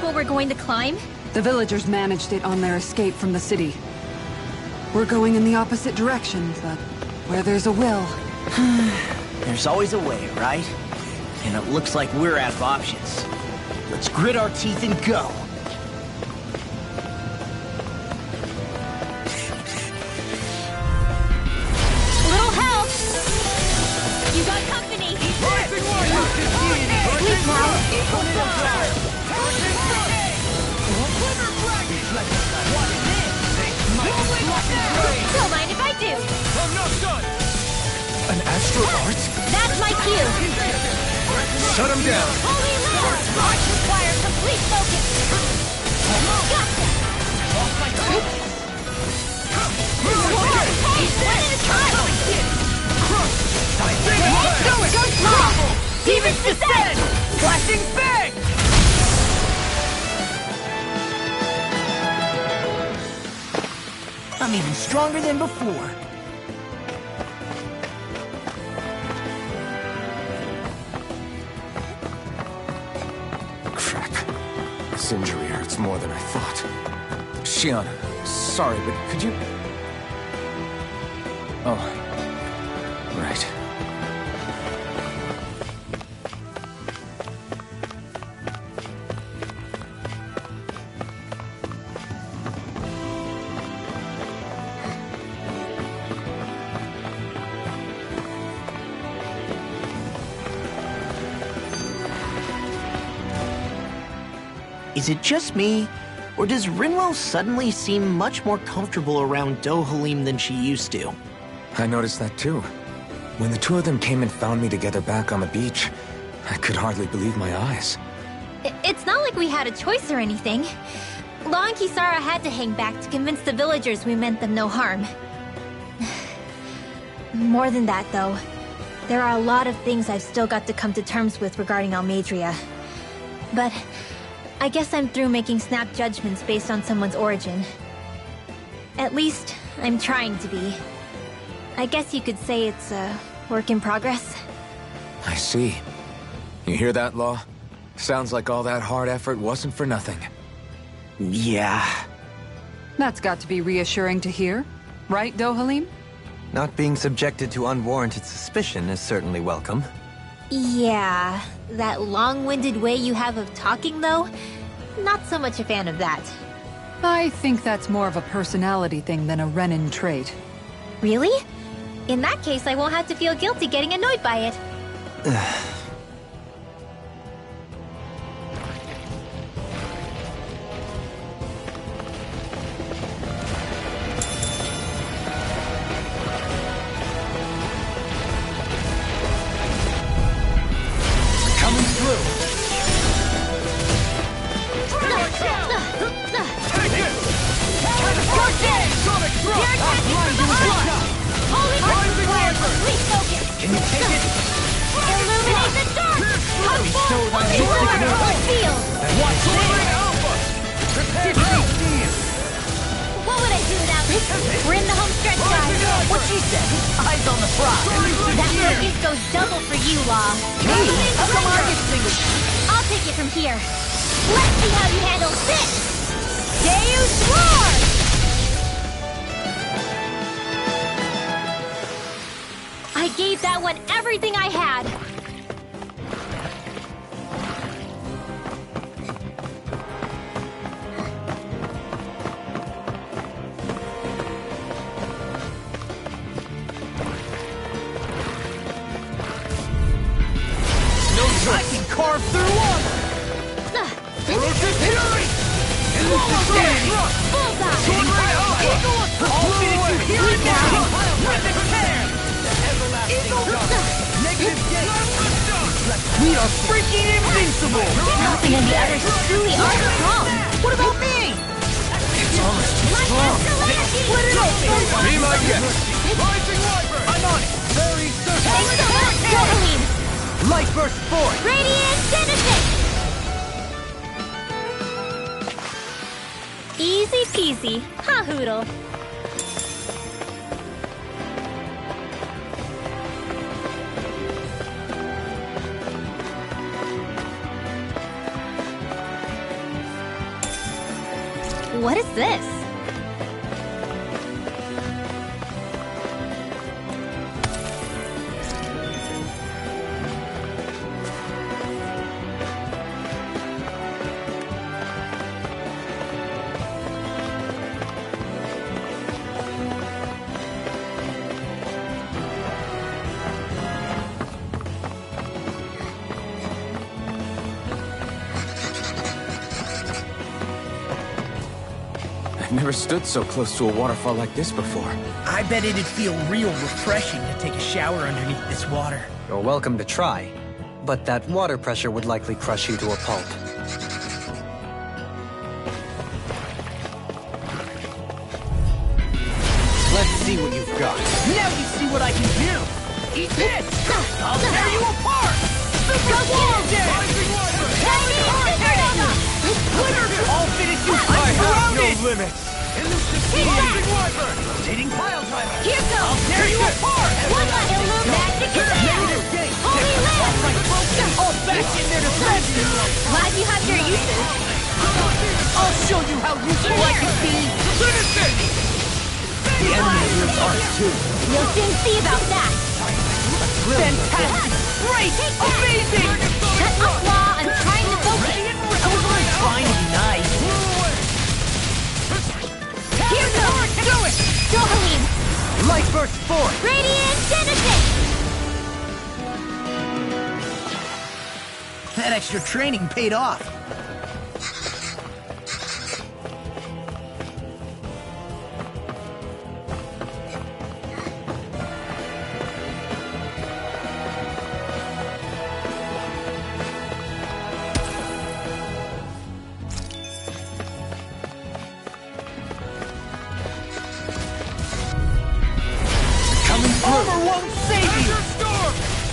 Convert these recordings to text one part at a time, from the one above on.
what we're going to climb? The villagers managed it on their escape from the city. We're going in the opposite direction, but where there's a will... There's always a way, right? And it looks like we're out of options. Let's grit our teeth and go. Little help! You got company! Please now! Don't mind if I do! An astral art? That's my cue! Shut him down! Holy Lord! Require complete focus! Gotcha! Hey, one at a time! Go small! Demons descend! Flashing bang! I'm even stronger than before. Crap. This injury hurts more than I thought. Shion, sorry, but could you... Oh. Right. Is it just me, or does Rinwell suddenly seem much more comfortable around Dohalim than she used to? I noticed that too. When the two of them came and found me together back on the beach, I could hardly believe my eyes. It's not like we had a choice or anything. Law and Kisara had to hang back to convince the villagers we meant them no harm. More than that, though. There are a lot of things I've still got to come to terms with regarding Almadria. But I guess I'm through making snap judgments based on someone's origin. At least, I'm trying to be. I guess you could say it's a work in progress. I see. You hear that, Law? Sounds like all that hard effort wasn't for nothing. Yeah. That's got to be reassuring to hear. Right, Dohalim? Not being subjected to unwarranted suspicion is certainly welcome. Yeah, that long-winded way you have of talking, though? Not so much a fan of that. I think that's more of a personality thing than a Renin trait. Really? In that case, I won't have to feel guilty getting annoyed by it. Coming through! Holy Fire, complete focus! Can you take it? Illuminate the dark! Come forth, Holy Lord, full field! Watch Alpha! Prepare to be seen! What would I do without this? We're in the home stretch, guys. What she said. Eyes on the prize. That focus goes double for you, Law. How come I get single? I'll take it from here. Let's see how you handle this! Deus Roar! I gave that one everything I had. I can carve through armor. Ferocious Fury! We are freaking invincible! Nothing and the others truly are strong. What about me? It's almost too strong. Split it open! Be my guest. I'm on it! Very certain! Thanks so much, Dohalim. Light burst forth! Radiant Genesis! Easy peasy, ha Hoodle. What is this? I've never stood so close to a waterfall like this before. I bet it'd feel real refreshing to take a shower underneath this water. You're welcome to try, but that water pressure would likely crush you to a pulp. Let's see what you've got. Now you see what I can do! Eat this! I'll tear you apart! Super wall jam! I'll finish you! I'm surrounded! No limits! Rotating pile driver! Here goes! I'll tear you apart! One left! Magic is Negative gate! Holy land! All back in there to blast you! Glad you have your uses. I'll show you how useful I can be! Finish it! The enemy here's ours too. We'll soon see about that. Fantastic! Great! Amazing! Shut up, Law. I'm trying to focus. It's fine to be nice. Here goes! Do it! Dohalim! Light burst forth! Radiant Genesis! That extra training paid off. Armor won't save you!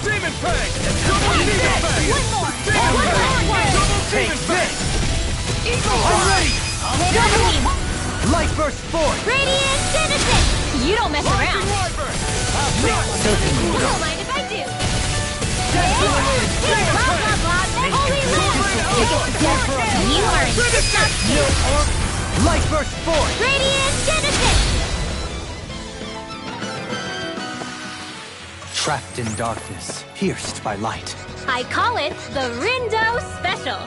Demon Fang! One more! One last one! Take this! Eagle I'm ready! Dohalim! Light burst forth! Radiant Genesis! You don't mess around. Certainly You not. don't mind if I do. Blah, blah, blah. Holy land! You are in stuff. Light burst forth! Radiant Genesis! Trapped in darkness, pierced by light. I call it the Rindo Special.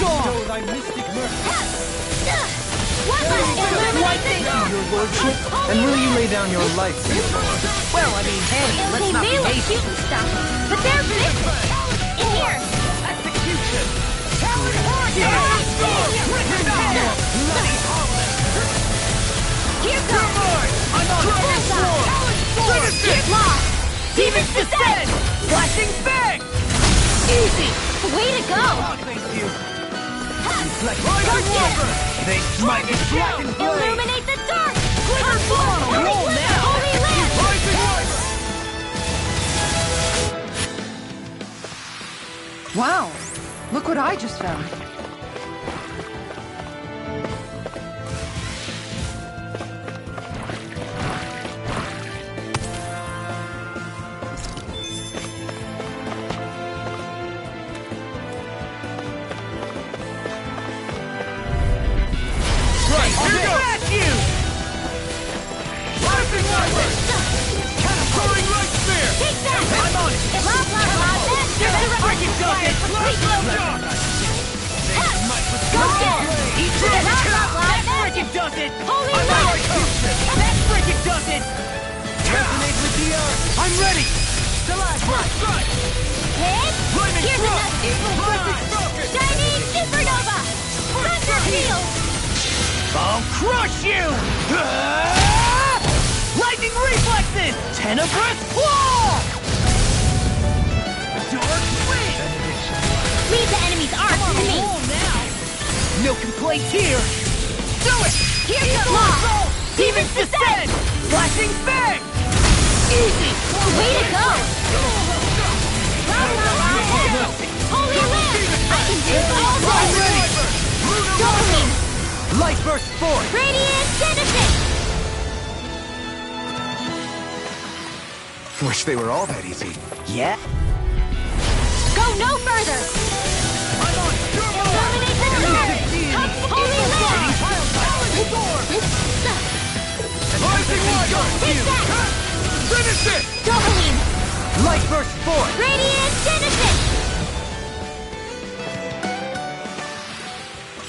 Know thy mystic mercy. One last illuminate Your lordship? And will you lay down your life for your lord? Well, I mean, hey, let's They not may be look hasty. cute and stuff, but they're vicious. In here. Execution! Here goes. I'm on Bullseye. Get lost. Demons descend! Flashing bang! Easy! Way to go. Thank you. They smite me black and gray! Illuminate the dark. Glitter bomb on a roll now! Holy land. Wow! Look what I just found. Right, here goes! You! Lightning Wyvern! Catapulting Light Spear! Take that. I'm on it! Blah, blah, blah. That's your Freaking required complete Jump! Go get it. Eat this! Blah, blah, blah. That freaking does it! Holy I'm land. That freaking does it! Resonate with the earth! I'm ready! Stalagmite! Hit. Lightning Here's Struck! another. Lightning Falcon! Shining Supernova. Thunder Field. I'll crush you! Lightning reflexes! Tenebrous claw! Dark wind! Leave the enemy's arc to me. Now! No complaints here! Do it! Here's the law. Demons descend! Flashing bang! Easy! Way to go. Holy land. I can do all I'm this. ready! Dohalim. Light burst forth! Radiant Genesis. Wish they were all that easy. Yeah? Go no further! I'm on your mark! Dominate the sword! Come, holy land! Rising light! Take that! Finish it! Dohalim! Light burst forth! Radiant Genesis!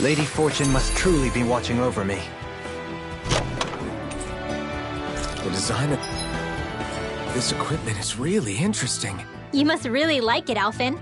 Lady Fortune must truly be watching over me. The design of this equipment is really interesting. You must really like it, Alphen.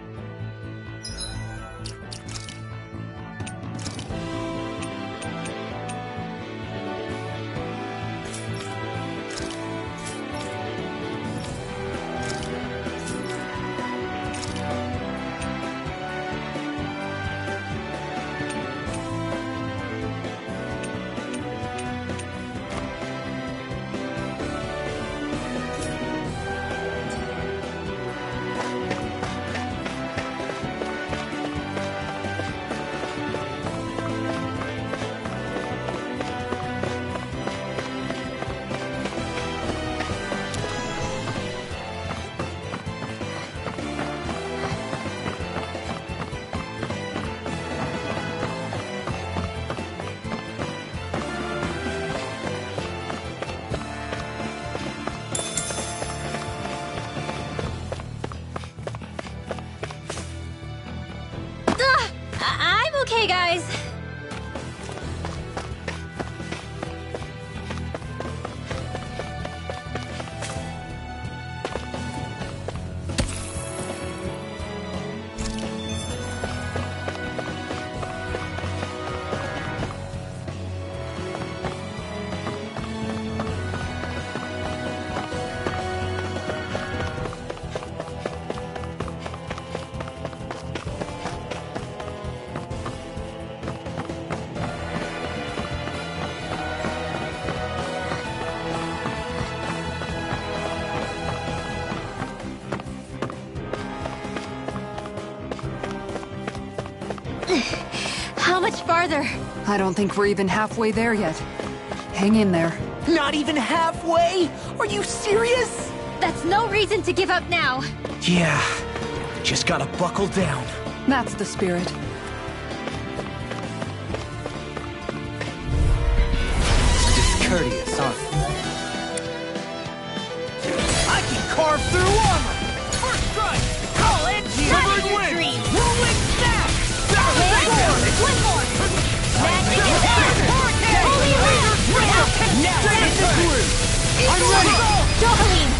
I'm okay, guys. How much farther? I don't think we're even halfway there yet. Hang in there. Not even halfway? Are you serious? That's no reason to give up now. Yeah. Just gotta buckle down. That's the spirit. Discourteous, huh? I can carve through armor! First strike! Call it Shivering Wind! Rolling Snap! One more! Magic is there! Holy land! Now in the groove! I'm ready! Dohalim!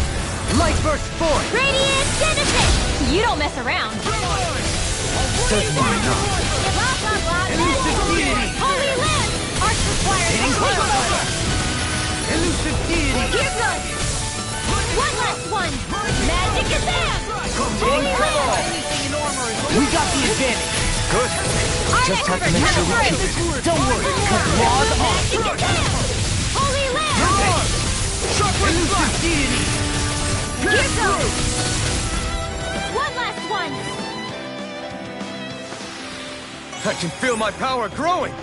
Light burst forth! Radiant Genesis! You don't mess around. Certainly not. Blah, blah, blah. Elusive deity! Holy land! Arts required. Elusive deity! Here goes! One last one! Magic is there! Holy land! We got the advantage! Good. Our Just have to expert make sure we comes keep through. it. Don't worry, because laws are... Magic is there! Holy land! Elusive deity! Here goes! One last one! I can feel my power growing!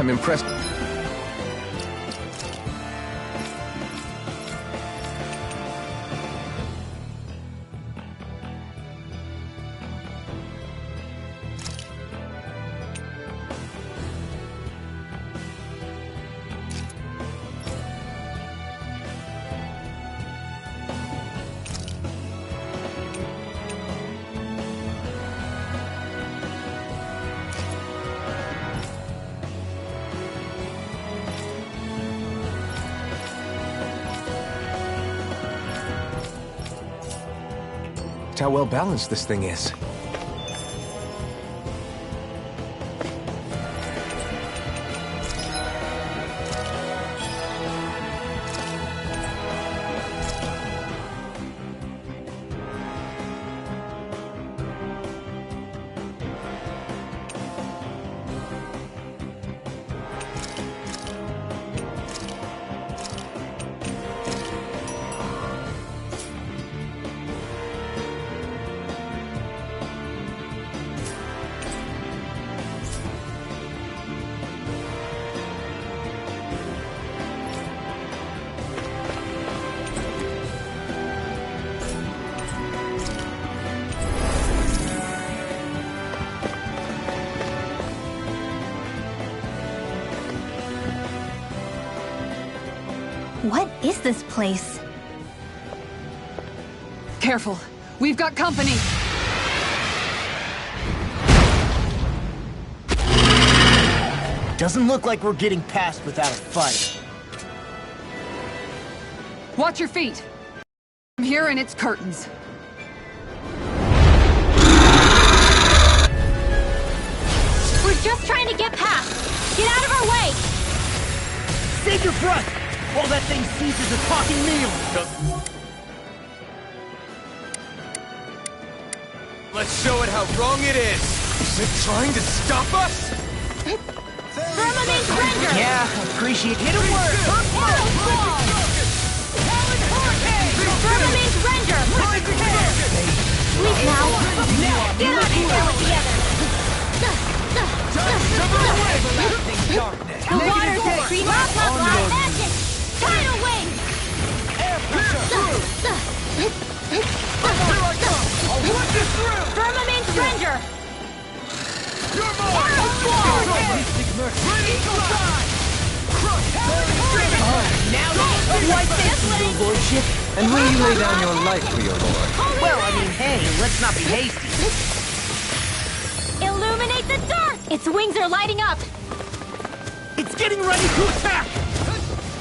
I'm impressed. How well balanced this thing is. What is this place? Careful. We've got company. Doesn't look like we're getting past without a fight. Watch your feet. I'm here and it's curtains. We're just trying to get past. Get out of our way! Save your breath! While that thing seizes a talking meal! Let's show it how wrong it is! Is it trying to stop us? Firmament render! Yeah, appreciate it. Hit a word! Firmament render! Leave now! Get out of here with the others! The water's increased! Blah, blah, blah! Magic! Tidal wing! Air pressure! I'll put this through! Firmament render! You're mine! Arrow swarm! Eagle side! Now why thank you, your lordship? And will you lay down your life for your lord? Well, I mean, hey, let's not be hasty. Illuminate the dark! Its wings are lighting up! It's getting ready to attack!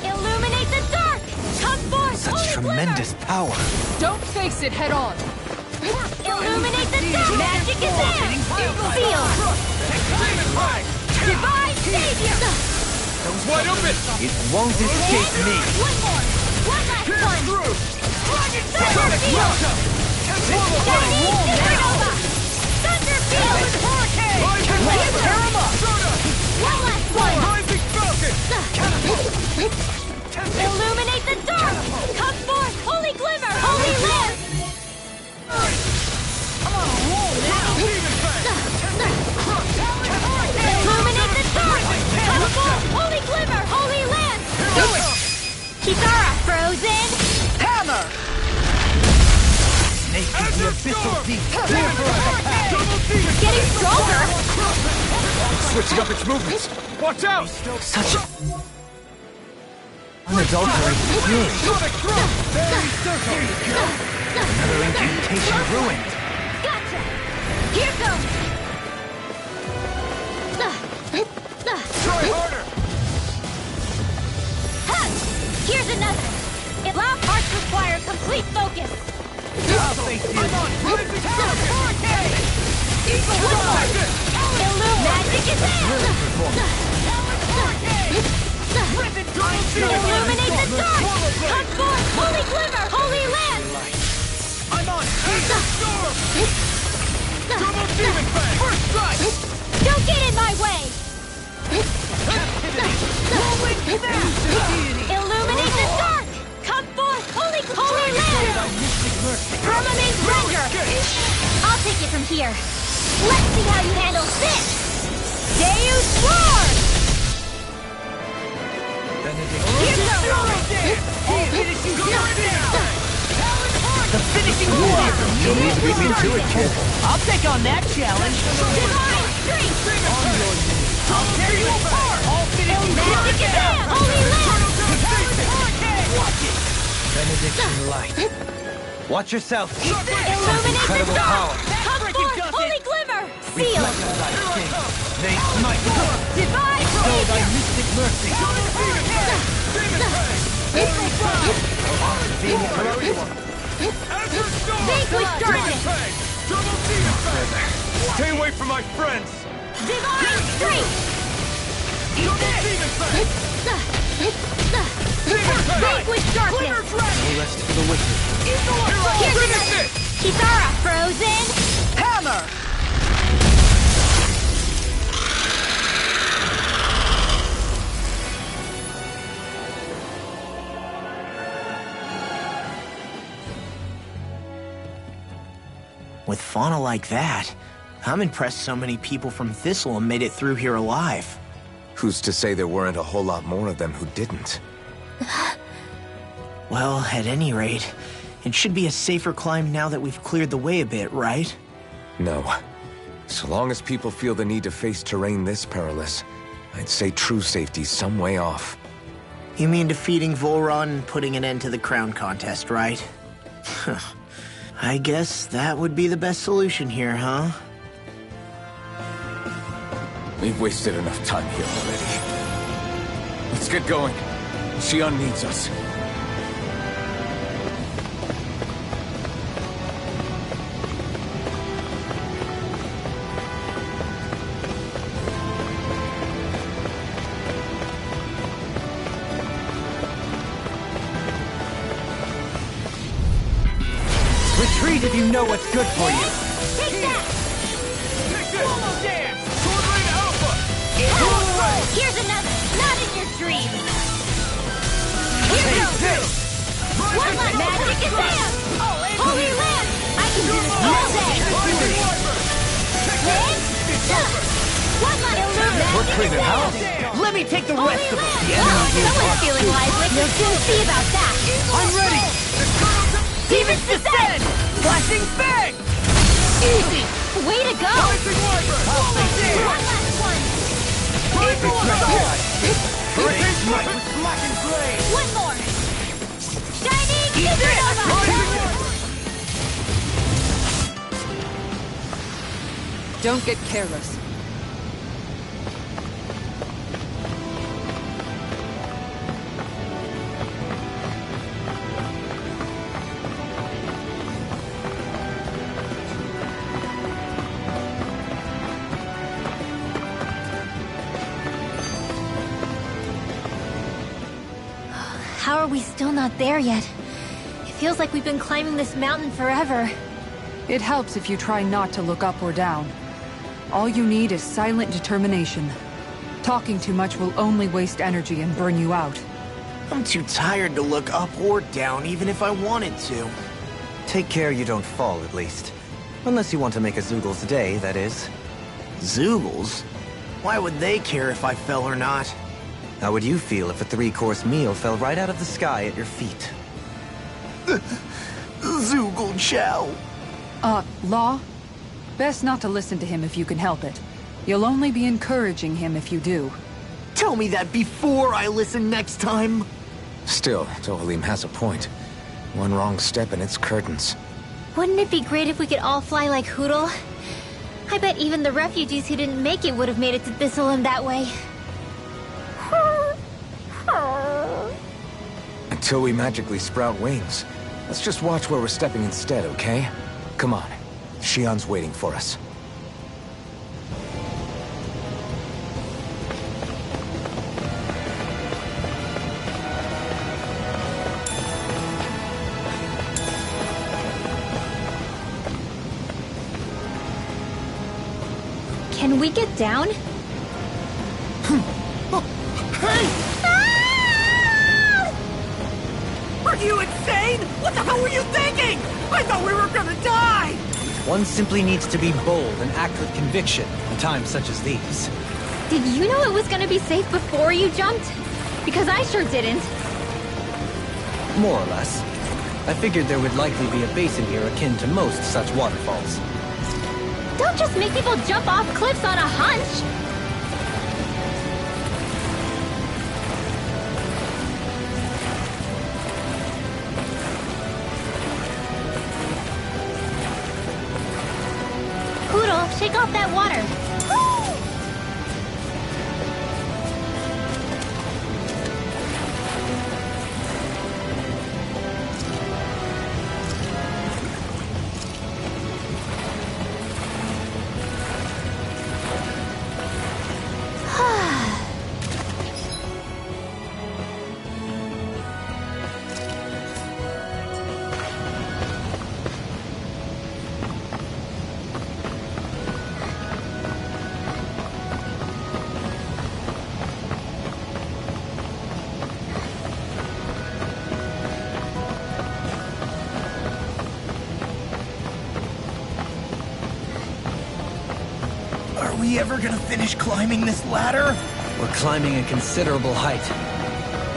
Illuminate the dark! Come forth! Such holy tremendous power. Don't face it head on. Illuminate the dark! Magic is there! Seal! Divine Savior! Wide open! It won't escape me. One more! One last one! Thunder Field! Chinese Supernova! Thunder Field! Tear him up! One last one! Rising Falcon! Illuminate the dark! Come forth! Holy Glimmer! Holy Lamp! I'm on a roll now! Illuminate the dark! Come forth! Holy Glimmer! Holy Lamp! Do it! Kitara, frozen! Hammer! Snake is the abyssal deep. Clear for us! It's getting stronger! Switching up its movements! Watch out! Such unadulterated fury. Sonic throw! Fairy circle! Another incantation ruined. Gotcha! Here goes! Try harder! Ha! Here's another! Allow parts require complete focus! I'll face you! I'm on! Rising Hurricane! Eagle side! Magic is there! Illuminate the dark! Come forth! Holy Glimmer! Holy Lamp! I'm on! Storm! Double Demon Fang! First strike! Don't get in my way! Illuminate the dark! Come forth! Holy Lamp! Firmament render! I'll take it from here. Let's see how you handle this! Deus Roar! The finishing blow! You need to beat me to it, kid. I'll take on that challenge! Divine strength! I'll tear you apart! All finishing Magic advance! Holy land! Watch it! Benediction light. Watch yourself. Illuminate Incredible the power. storm! Come forth, holy glimmer! Seal! They smite. Divine Show thy savior! mystic mercy! Vanquish darkness! Stay away from my friends! Divine strength! Vanquish darkness! No rest for the wicked. Here's another! Kitara, frozen! Hammer! With fauna like that, I'm impressed so many people from Thistleum made it through here alive. Who's to say there weren't a whole lot more of them who didn't? Well, at any rate, it should be a safer climb now that we've cleared the way a bit, right? No. So long as people feel the need to face terrain this perilous, I'd say true safety's some way off. You mean defeating Volron and putting an end to the crown contest, right? I guess that would be the best solution here, huh? We've wasted enough time here already. Let's get going. Xion needs us. Retreat if you know what's good for you. Take that! Solo dance! Sword Rain Alpha! Here's another! Not in your dreams! Here Take goes! this! One last magic advance! Holy land! I can do this all day! One last We're magic cleaning house. advance! Let me take the Holy rest of them! land! Someone's feeling lively! You'll soon see about that! I'm ready! Demons descend! Flashing bang! Easy! Way to go! One last one! One more! Shining Supernova! Don't get careless. How are we still not there yet? It feels like we've been climbing this mountain forever. It helps if you try not to look up or down. All you need is silent determination. Talking too much will only waste energy and burn you out. I'm too tired to look up or down, even if I wanted to. Take care you don't fall, at least. Unless you want to make a Zoogle's day, that is. Zoogles? Why would they care if I fell or not? How would you feel if a 3-course meal fell right out of the sky at your feet? Zoogle Chow. Law? Best not to listen to him if you can help it. You'll only be encouraging him if you do. Tell me that before I listen next time. Still, Dohalim has a point. One wrong step and it's curtains. Wouldn't it be great if we could all fly like Hootle? I bet even the refugees who didn't make it would have made it to Thistleum that way. Until we magically sprout wings. Let's just watch where we're stepping instead, okay? Come on. Xion's waiting for us. Can we get down? Are you insane? What the hell were you thinking? I thought we were gonna die! One simply needs to be bold and act with conviction at times such as these. Did you know it was gonna be safe before you jumped? Because I sure didn't. More or less. I figured there would likely be a basin here akin to most such waterfalls. Don't just make people jump off cliffs on a hunch! Poodle, shake off that water! Are we ever gonna finish climbing this ladder? We're climbing a considerable height.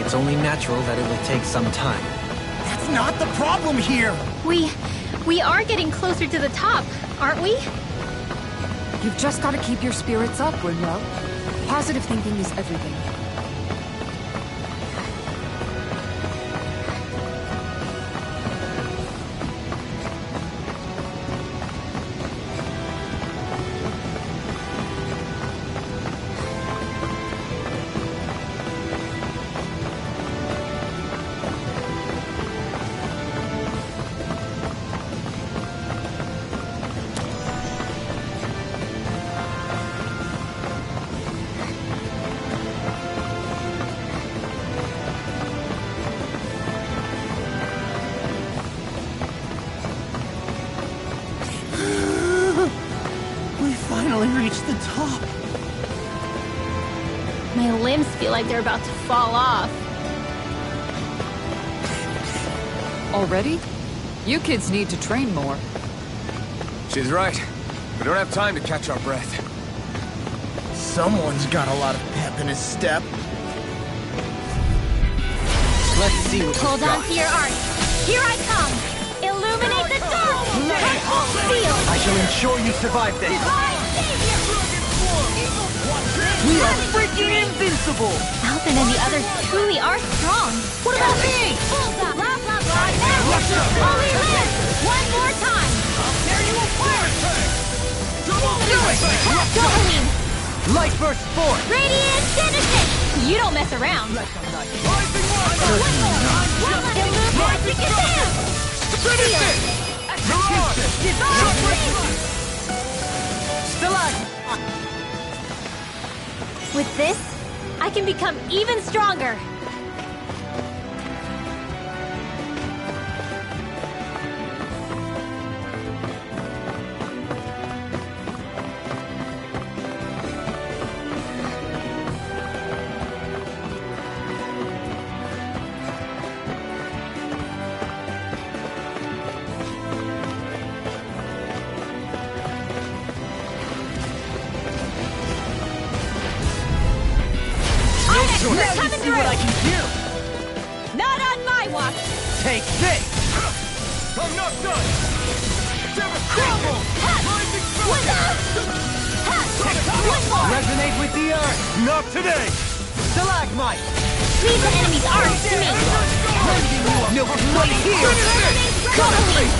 It's only natural that it will take some time. That's not the problem here! We are getting closer to the top, aren't we? You've just got to keep your spirits up, Rinwell. Positive thinking is everything. Reach the top. My limbs feel like they're about to fall off. Already? You kids need to train more. She's right. We don't have time to catch our breath. Someone's got a lot of pep in his step. Let's see what Hold we've on got. to your art. Here I come. Illuminate the dark. Full field. I shall ensure you survive this. Divine savior. We are freaking invincible! Alvin and the others truly are strong. What about me? Blah, blah, blah. Now, only live. One more time. Tear you apart! Do it. Dopamine. Light burst forth! Radiant Genesis. You don't mess around. Rising water! One left illuminate magic is him. Finish it! Mirage! Divine savior. Stalagmite! With this, I can become even stronger. Now you see what I can do! Not on my watch. Take this! I'm not done! Devastation! Rising One more. Resonate with the earth! Not today! Stalagmite! Leave the enemy's arms to me. No right here! Dopamine.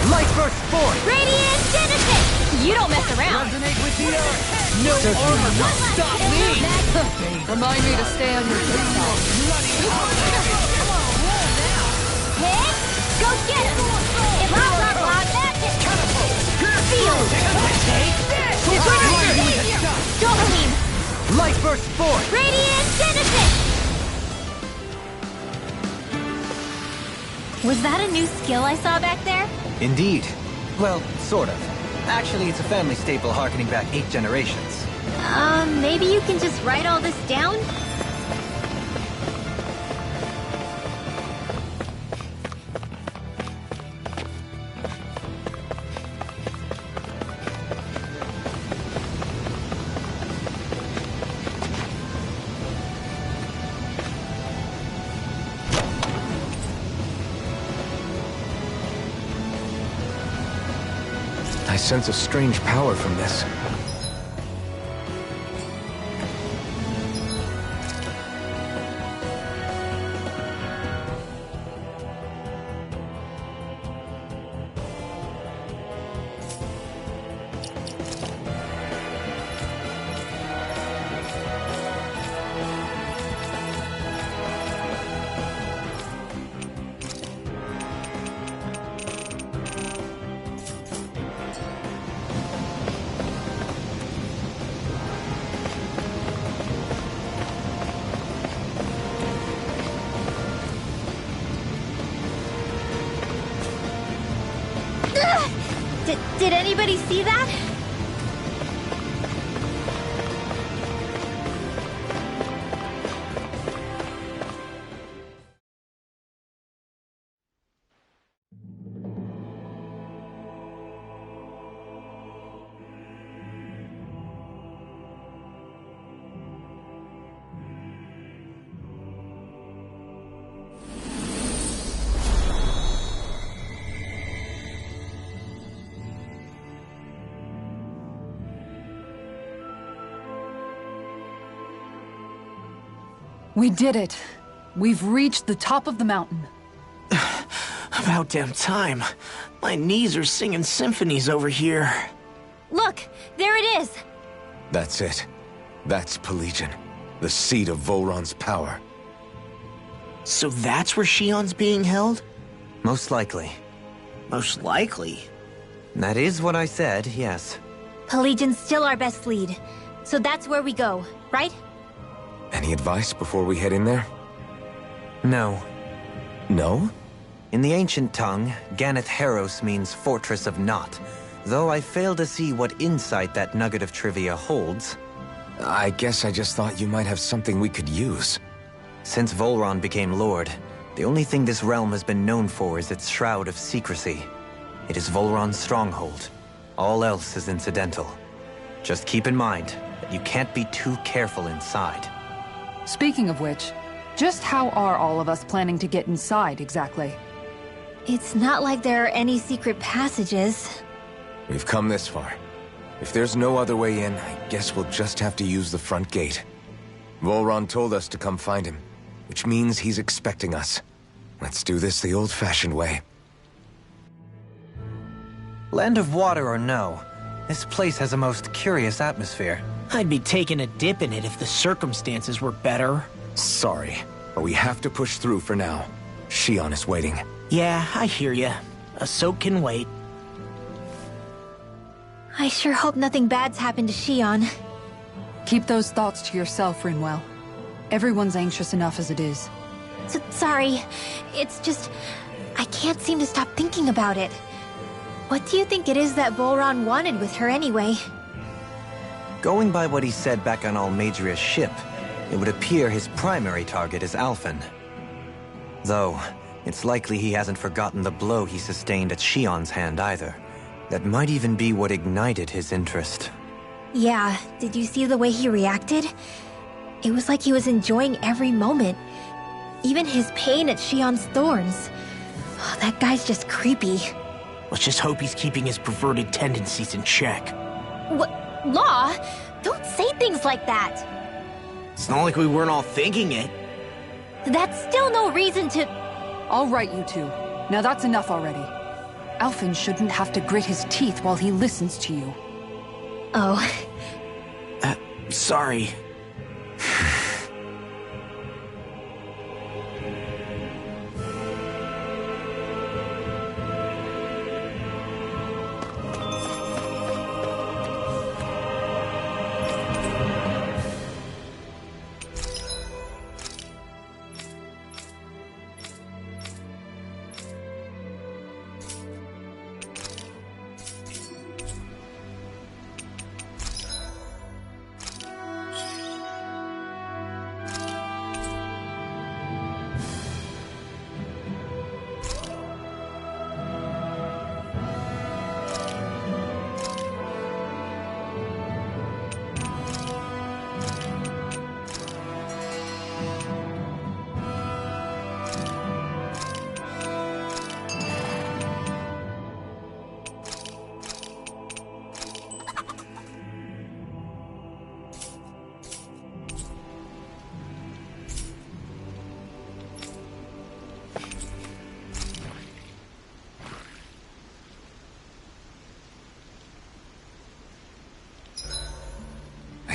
Light burst forth! Radiant Genesis. You don't mess around. Resonate with the earth! No armor will stop me! Remind me to stay on your toes. Hit. Go get him. Blah, blah, blah. Magic. Field. Divine savior. Dopamine. Light burst forth! Radiant Genesis. Was that a new skill I saw back there? Indeed. Well, sort of. Actually, it's a family staple harkening back 8 generations. Maybe you can just write all this down? I sense a strange power from this. Did anybody see that? We did it. We've reached the top of the mountain. About damn time. My knees are singing symphonies over here. Look, there it is. That's it. That's Pelegion, the seat of Volron's power. So that's where Shion's being held? Most likely. Most likely. That is what I said, yes. Pelegion's still our best lead. So that's where we go, right? Any advice before we head in there? No. No? In the ancient tongue, Ganeth Heros means Fortress of Naught, though I fail to see what insight that nugget of trivia holds. I guess I just thought you might have something we could use. Since Volron became Lord, the only thing this realm has been known for is its shroud of secrecy. It is Volron's stronghold. All else is incidental. Just keep in mind that you can't be too careful inside. Speaking of which, just how are all of us planning to get inside, exactly? It's not like there are any secret passages. We've come this far. If there's no other way in, I guess we'll just have to use the front gate. Volron told us to come find him, which means he's expecting us. Let's do this the old-fashioned way. Land of water or no, this place has a most curious atmosphere. I'd be taking a dip in it if the circumstances were better. Sorry, but we have to push through for now. Shion is waiting. Yeah, I hear ya. A soak can wait. I sure hope nothing bad's happened to Shion. Keep those thoughts to yourself, Rinwell. Everyone's anxious enough as it is. Sorry. It's just... I can't seem to stop thinking about it. What do you think it is that Volron wanted with her anyway? Going by what he said back on Almadria's ship, it would appear his primary target is Alphen. Though, it's likely he hasn't forgotten the blow he sustained at Shion's hand either. That might even be what ignited his interest. Yeah, did you see the way he reacted? It was like he was enjoying every moment. Even his pain at Shion's thorns. Oh, that guy's just creepy. Let's just hope he's keeping his perverted tendencies in check. What? Law? Don't say things like that. It's not like we weren't all thinking it. That's still no reason to... All right, you two. Now that's enough already. Alphen shouldn't have to grit his teeth while he listens to you. Oh. Sorry.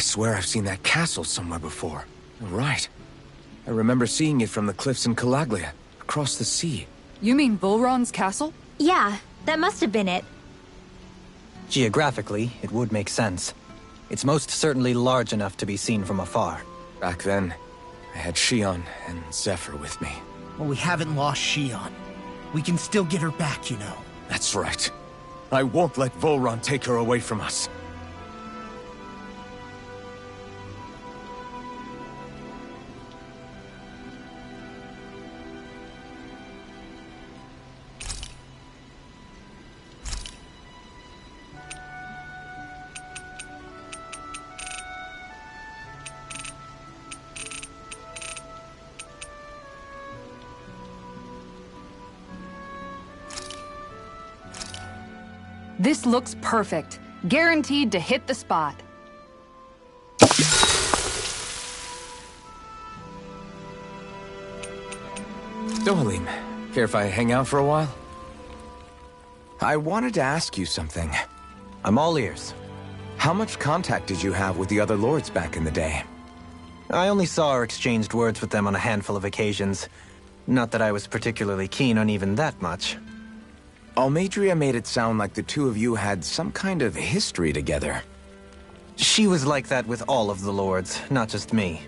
swear I've seen that castle somewhere before. You're right. I remember seeing it from the cliffs in Calaglia, across the sea. You mean Volron's castle? Yeah, that must have been it. Geographically, it would make sense. It's most certainly large enough to be seen from afar. Back then, I had Shion and Zephyr with me. Well, we haven't lost Shion. We can still get her back, you know. That's right. I won't let Volron take her away from us. This looks perfect. Guaranteed to hit the spot. Dohalim, care if I hang out for a while? I wanted to ask you something. I'm all ears. How much contact did you have with the other lords back in the day? I only saw or exchanged words with them on a handful of occasions. Not that I was particularly keen on even that much. Almadria made it sound like the two of you had some kind of history together. She was like that with all of the lords, not just me.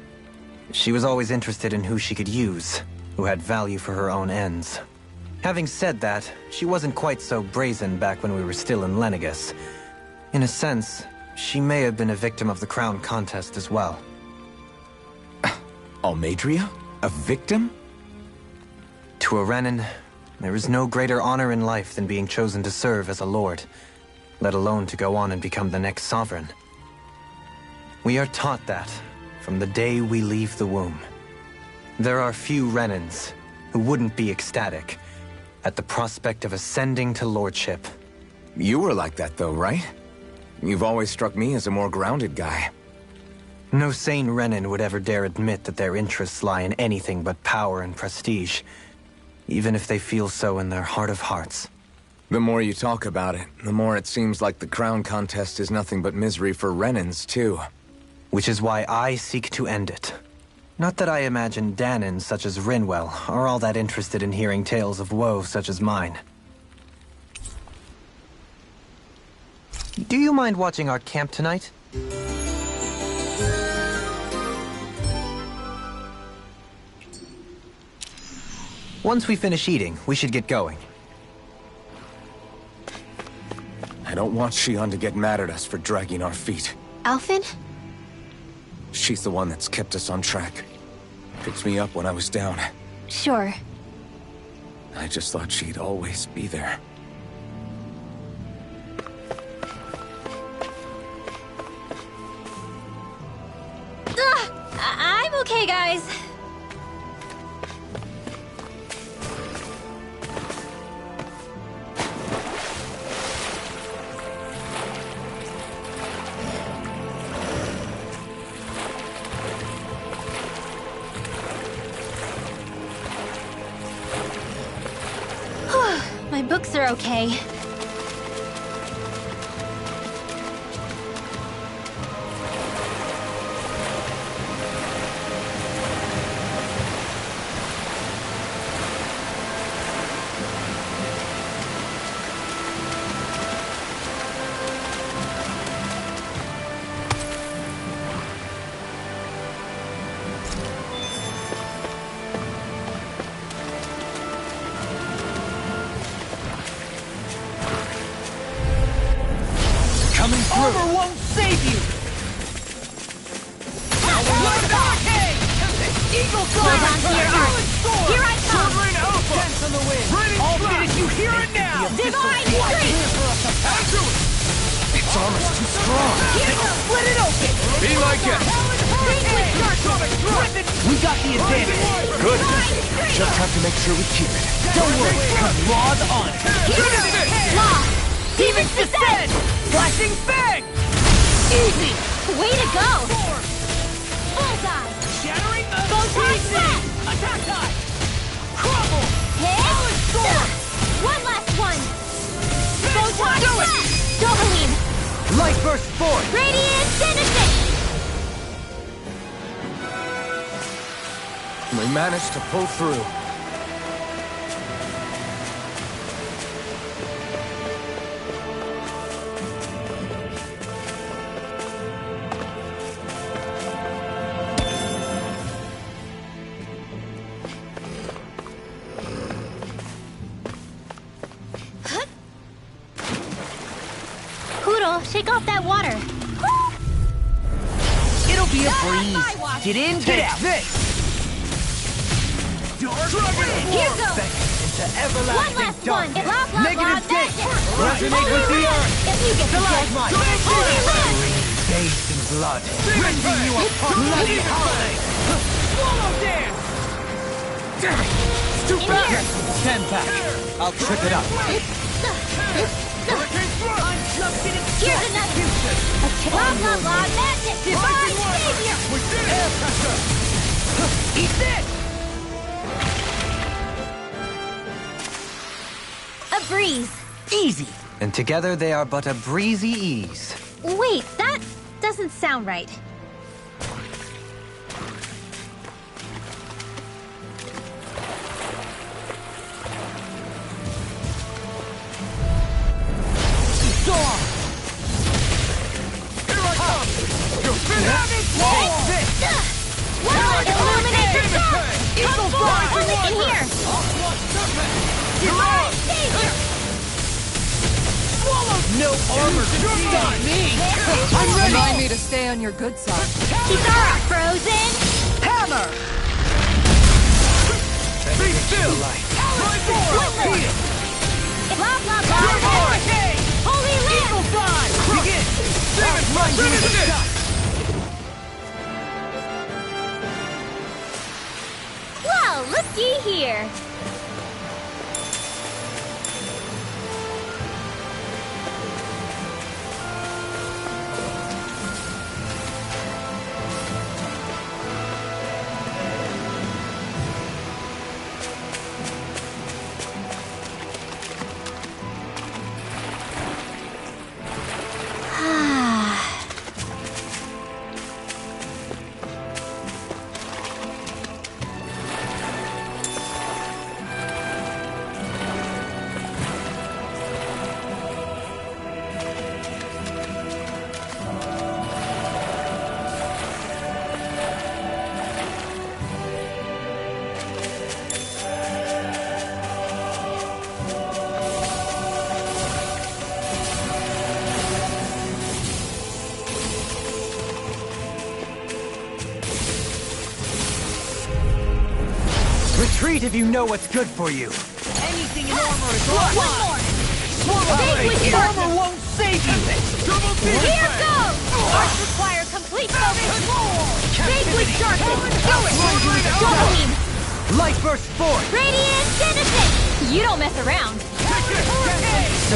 She was always interested in who she could use, who had value for her own ends. Having said that, she wasn't quite so brazen back when we were still in Lenegus. In a sense, she may have been a victim of the crown contest as well. Almadria? A victim? To a Renin, there is no greater honor in life than being chosen to serve as a lord, let alone to go on and become the next sovereign. We are taught that from the day we leave the womb. There are few Renins who wouldn't be ecstatic at the prospect of ascending to lordship. You were like that though, right? You've always struck me as a more grounded guy. No sane Renin would ever dare admit that their interests lie in anything but power and prestige, even if they feel so in their heart of hearts. The more you talk about it, the more it seems like the crown contest is nothing but misery for Renins, too. Which is why I seek to end it. Not that I imagine Danins such as Rinwell are all that interested in hearing tales of woe such as mine. Do you mind watching our camp tonight? Once we finish eating, we should get going. I don't want Shion to get mad at us for dragging our feet. Alphen? She's the one that's kept us on track. Picked me up when I was down. Sure. I just thought she'd always be there. I'm okay, guys. My books are okay. Armor won't save you! Eagle Hold on to your arm. Here I come! Dance on the wind! All fitted, you hear it now! Divine Strength! Its armor's too strong. Split it open! Be like it! We got the advantage! Good. Just have to make sure we keep it. Don't worry, because Law's on it! Law! Demons descend! Flashing bang! Easy! Way to go! Bullseye! Shattering the Photon easy! blast! Attack time! Crumble! Hit! One last one! Photon Do it! blast! Dohalim! Light burst forth! Radiant Genesis! managed to pull through. Poodle, shake off that water. It'll be a breeze. Get in, get out. This. Here goes. Into One everlasting last one. darkness. Blah, blah, Negative blah, gate. magic. Resonate with the earth. If you get the joke. Holy land. Bathed in blood. Rending you apart. Bloody holiday. Swallow dance. Damn it. It's too In fast. here. Stand back. I'll trip it up. I'm just getting Here's another. Blah, blah, blah, magic. Divine savior. air pressure. Eat this. A breeze. Easy. And together they are but a breezy ease. Wait, that doesn't sound right. Illuminate yourself! Come forward! Only in here! Divine savior! No armor can stop me! I'm ready! Remind me to stay on your good side. Kisara frozen! Hammer! Be still! Woodland! Blah, blah, blah, magic! Holy land! Eagle fly! Begin! Finish it! Well, looky here. Retreat if you know what's good for you. Anything in armor is all mine. Swallow blade. Armor won't save you. Here goes! Arts require complete focus. Vanquish darkness. Do it! Double beam. Light burst forth. Radiant Genesis! You don't mess around.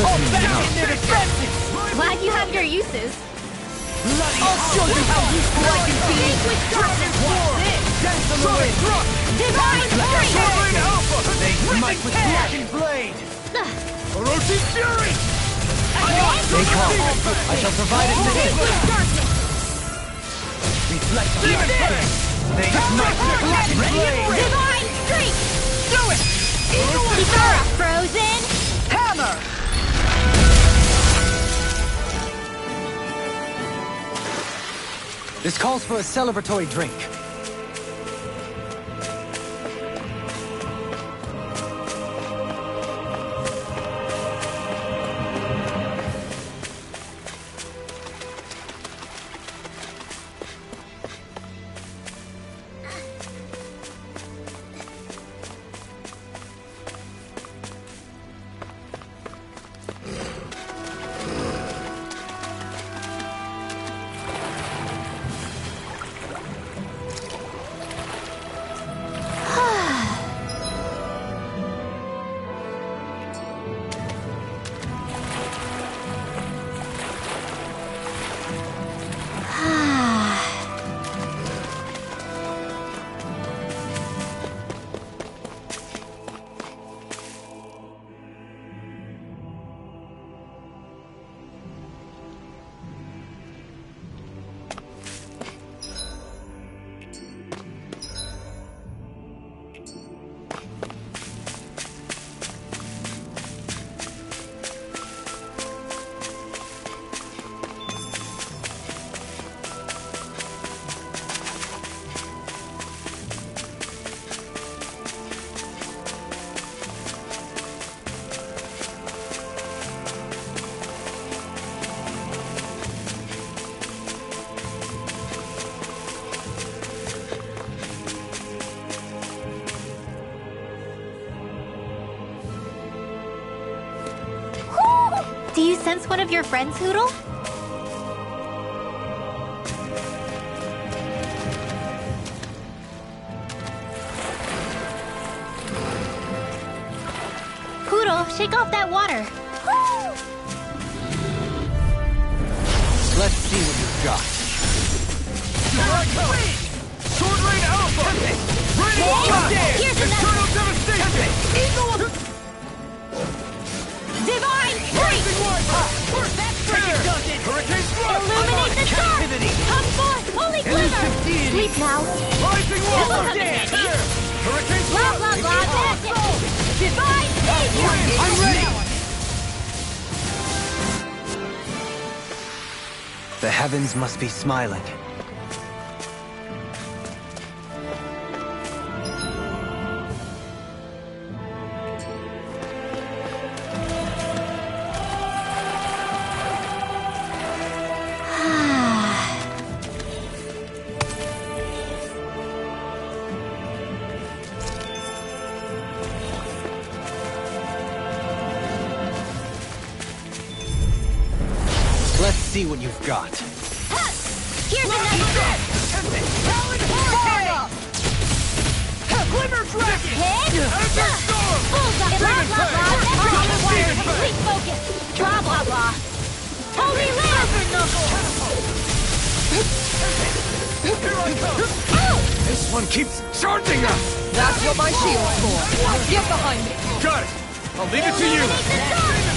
All back in their defenses. Glad you have your uses. I'll show you how useful I can be. Vanquish darkness. Dance on the wind. Divine strength! They smite with blackened blade. Orochi Fury! They come. I shall provide assistance. Vanquish darkness! Reflect on my fire. They smite with blackened blade. Divine strength! Do it! Kisara frozen! Hammer! This calls for a celebratory drink. Do you sense one of your friends, Hoodle? Hoodle, shake off that water. Woo! Let's see what you've got. Here I come! Sword Rain Alpha! Rinwell! Here's another. Eternal Devastation! Eagle! Divine Strike! That's freaking does it! Hurricane Strike! Illuminate the dark! Captivity! Come forth, holy glimmer! Elusive deity! Sleep now. Rising This will Wall! come in handy. Hurricane Blah, Strike! blah, blah, magic! Divine Savior! I'm ready! The heavens must be smiling. Let's see what you've got. Here's another. Glimmer Dragon! Hit! Epic Storm! Bullseye! Blah, blah, blah. That requires complete focus. Blah, blah, blah. Holy Land! Here I come! This one keeps charging us! That's what my shield's for. Get behind me. Got it! I'll leave it to you!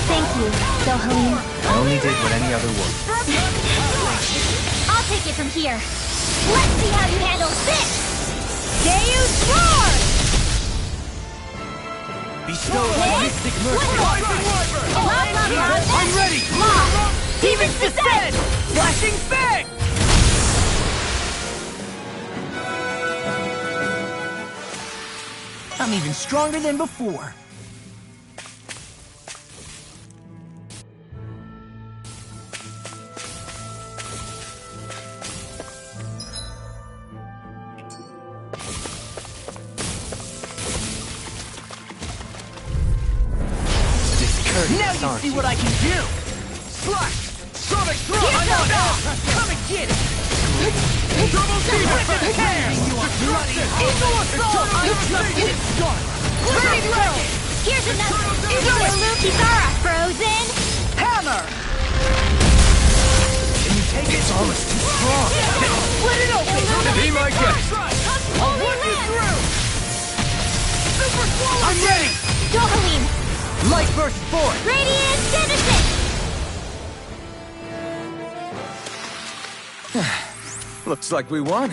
Thank you, Dohalim. I only did what any other would. I'll take it from here. Let's see how you handle this! Deus Roar! Bestow my mystic mercy. Blah, blah, blah. I'm ready! Blah. Demons descend! Flashing Fang! I'm even stronger than before. Now you see what I can do! Slash! Sonic Throw! I'm on out! Come and get it! Double Demon! Bloody Eagle Assault! It's gone! Ready to go! Here's another. Kisara, frozen. Hammer! Can you take it? It's almost too strong! Split it open! Be my guest! I'll work you through! Super Swallow! I'm ready! Dohalim, Light burst forth! Radiant Genesis! Looks like we won.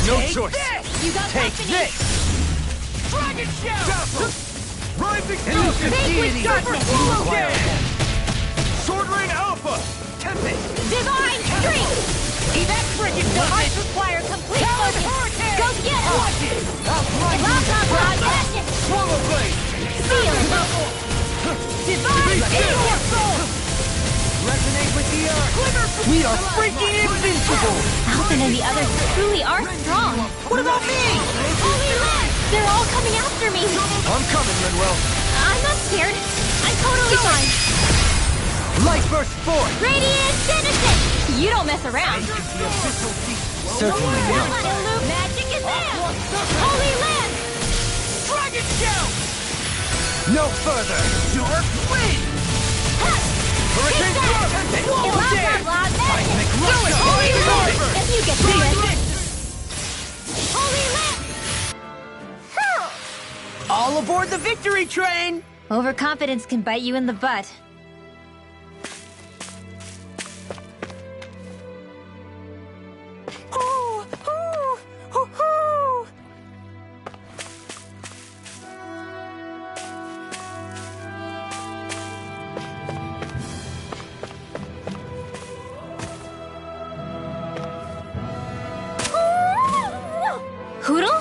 No choice! You got Take company. this! Dragon Shout! Rising Elusive Falcon! deity! darkness. Require Sword Rain Alpha! Tempest! Divine Strength! That frickin' does Might it! require complete Power focus. hurricane! Go get him! Watch it! I'll blind Blah, you! blah, blah, magic! Swallow Blade! Seal! Divine Eagle! Resonate with the earth! We are freaking invincible! Alvin and the others truly are strong. What about me? Holy Land! They're all coming after me. I'm coming, Rinwell. I'm not scared. I'm totally fine. Light burst forth! Radiant Citizen! You don't mess around. Certainly not. Magic is in! Holy Land! Dragon Shell! No further! Dark Wind! Hurricane Thrust! Wall of Death! Seismic Do it! Holy Land! Reaper! If you get through it. Holy Land! All aboard the victory train! Overconfidence can bite you in the butt. Hoodle?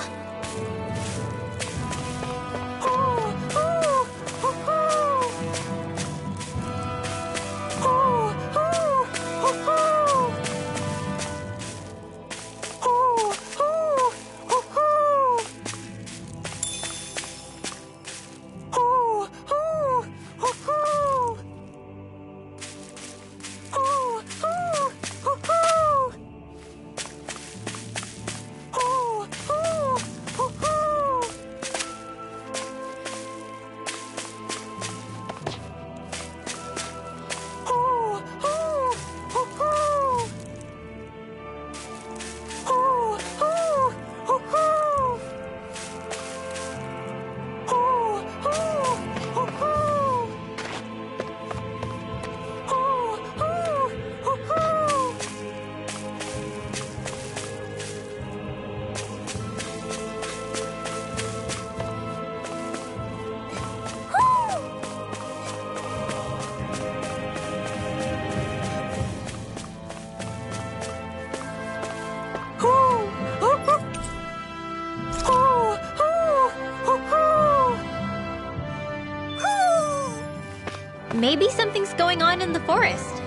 Maybe something's going on in the forest.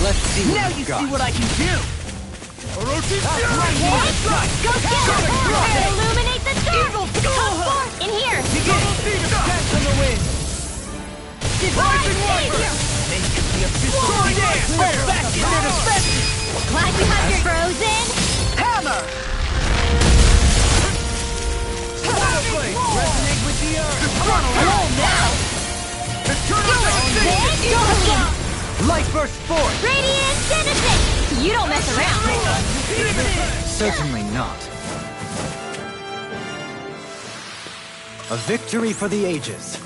Let's see what Now you've you got. see what I can do! Orochi Fury! Go get it! Illuminate the dark! Evil Come Skull! forth! In here! Dance on the wind! Rising Wyvern! Make it the official dance! Back in their defenses! Glad you have your frozen! Hammer! Blade! Resonate with the earth! Roll now! Eternal Light burst forth! Radiant Citizen! You don't mess around! Certainly not. A victory for the ages.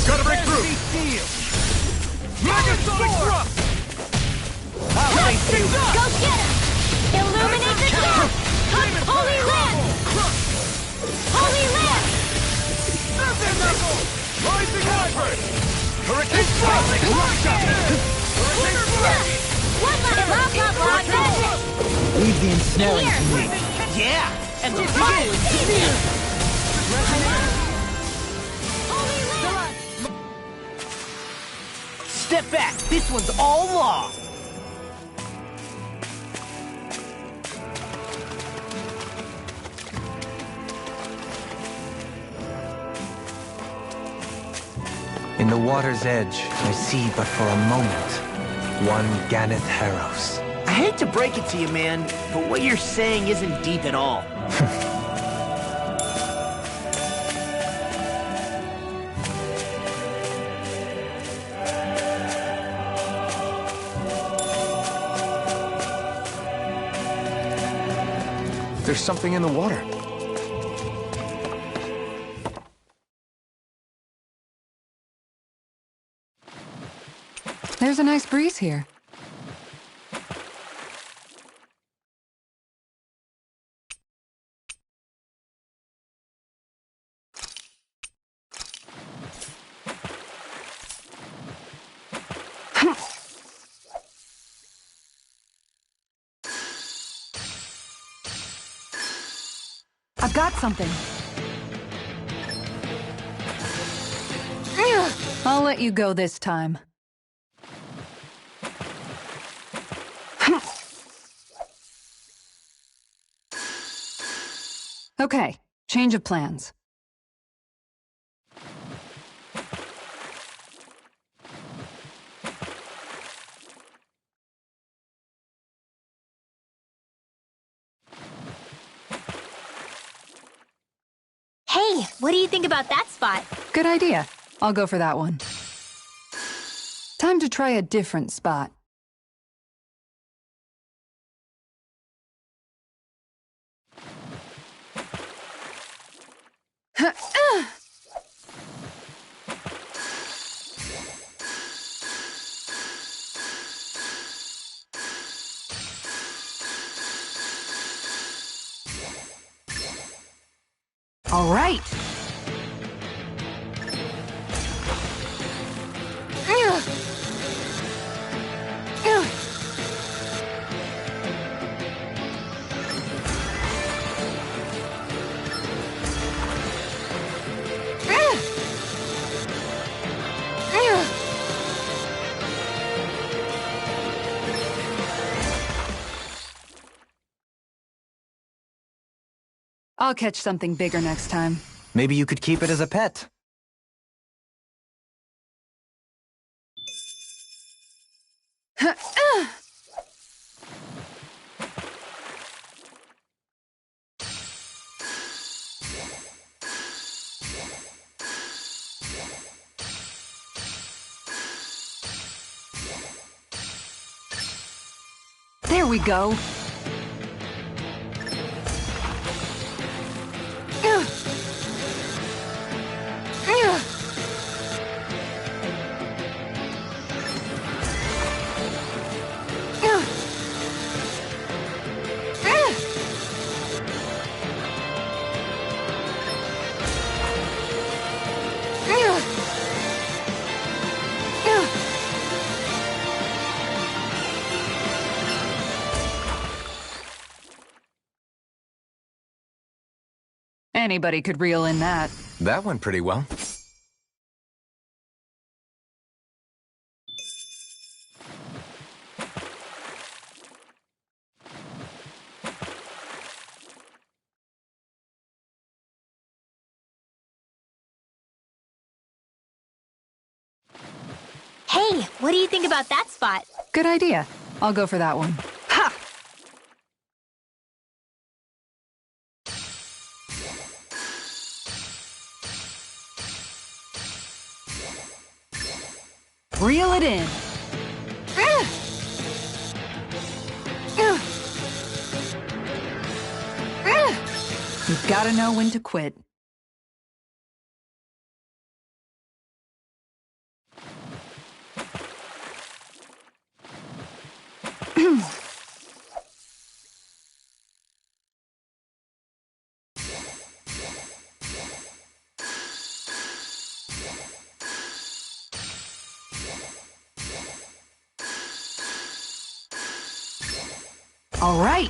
Gotta break through! Megasonic Thrust! Go get him! Illuminate the dark! Holy Land! Holy Land! Surface Knuckle! Rising Wyvern! Hurricane Thrust! Hurricane Thrust! Blah, magic! Leave the ensnaring Here. to me. Yeah! And this Holy is Land! Step back! This one's all law! In the water's edge, I see but for a moment one Ganeth Haros. hate to break it to you, man, but what you're saying isn't deep at all. There's something in the water. There's a nice breeze here. I've got something. I'll let you go this time. Okay, change of plans. Hey, what do you think about that spot? Good idea. I'll go for that one. Time to try a different spot. All right. I'll catch something bigger next time. Maybe you could keep it as a pet. There we go. Anybody could reel in that. That went pretty well. Hey, what do you think about that spot? Good idea. I'll go for that one. Ha! Reel it in. You've got to know when to quit. All right.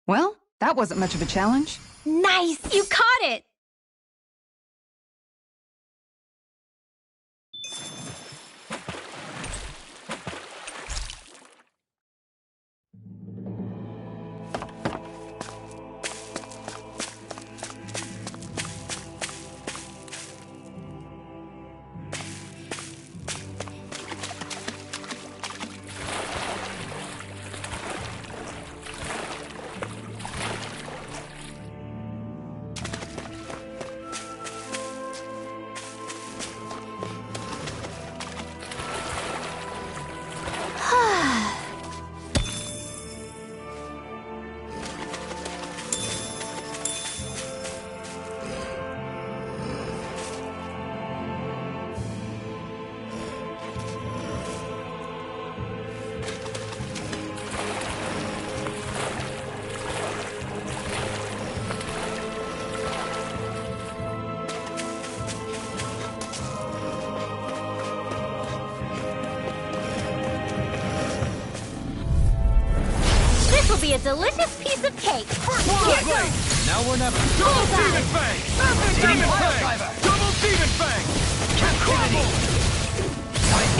Well, that wasn't much of a challenge. Nice! You caught it! be a delicious piece of cake. Here goes. Now we're not... Double Demon Fang! Demon Fang! Double Demon Fang! Captivity!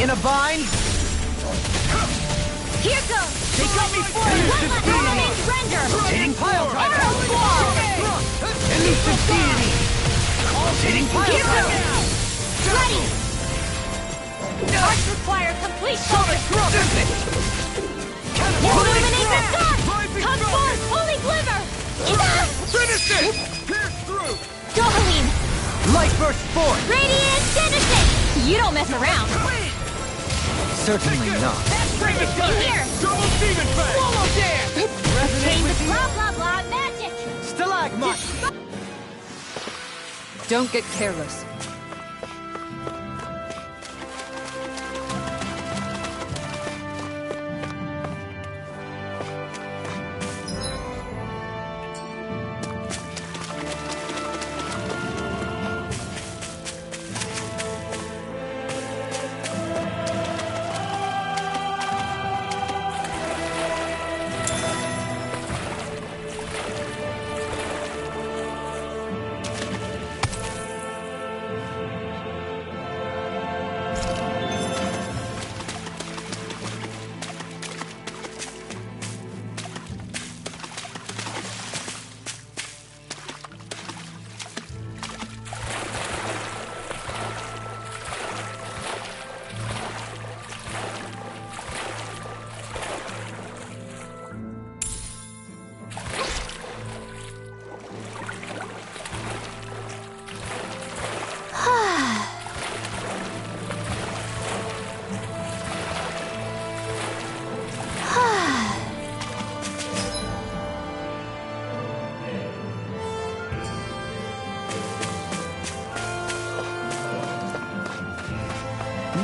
In a bind? Here goes. They got me foiled! Bloodlust Domain Render. Rotating pile driver! Arrow Squall. Elusive deity! Rotating pile Here driver! goes. Ready. Arts require complete focus. Illuminate the dark. Come forth, holy glimmer. Finish it! Pierce through! Dohaline. Light burst forth! Radiant Genesis. You don't mess around. Certainly not. Bring it In here. Double Demon Fang! Swallow dance! Resonate with the Blah blah blah magic. stalagmite! Don't get careless.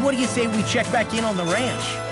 What do you say we check back in on the ranch?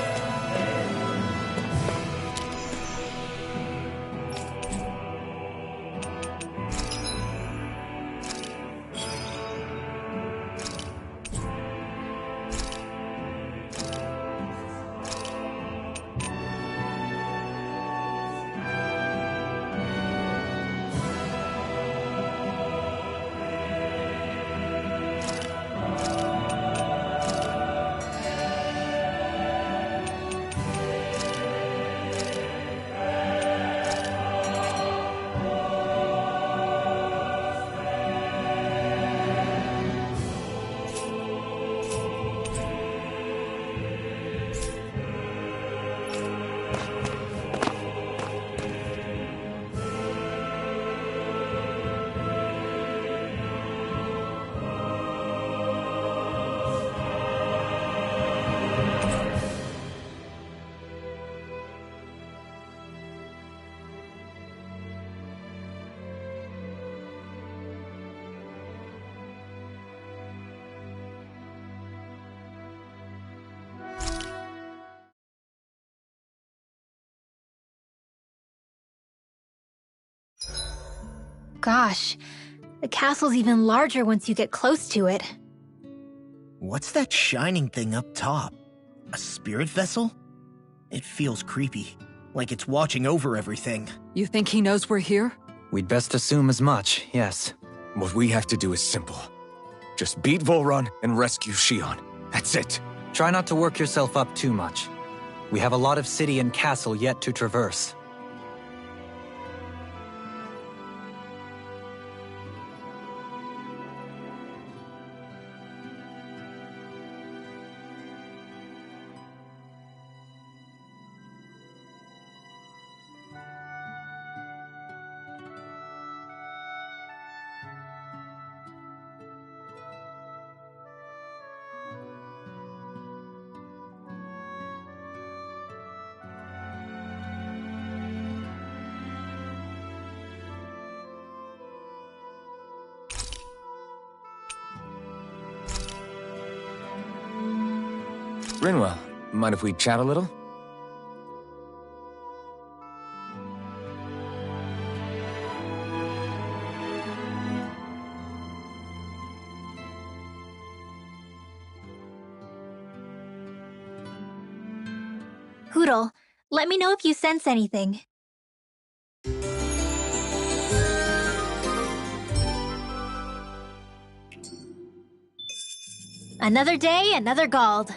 Gosh, the castle's even larger once you get close to it. What's that shining thing up top? A spirit vessel? It feels creepy, like it's watching over everything. You think he knows we're here? We'd best assume as much, yes. What we have to do is simple. Just beat Volron and rescue Shion. That's it. Try not to work yourself up too much. We have a lot of city and castle yet to traverse. Rinwell, mind if we chat a little? Hootle, let me know if you sense anything. Another day, another Gald.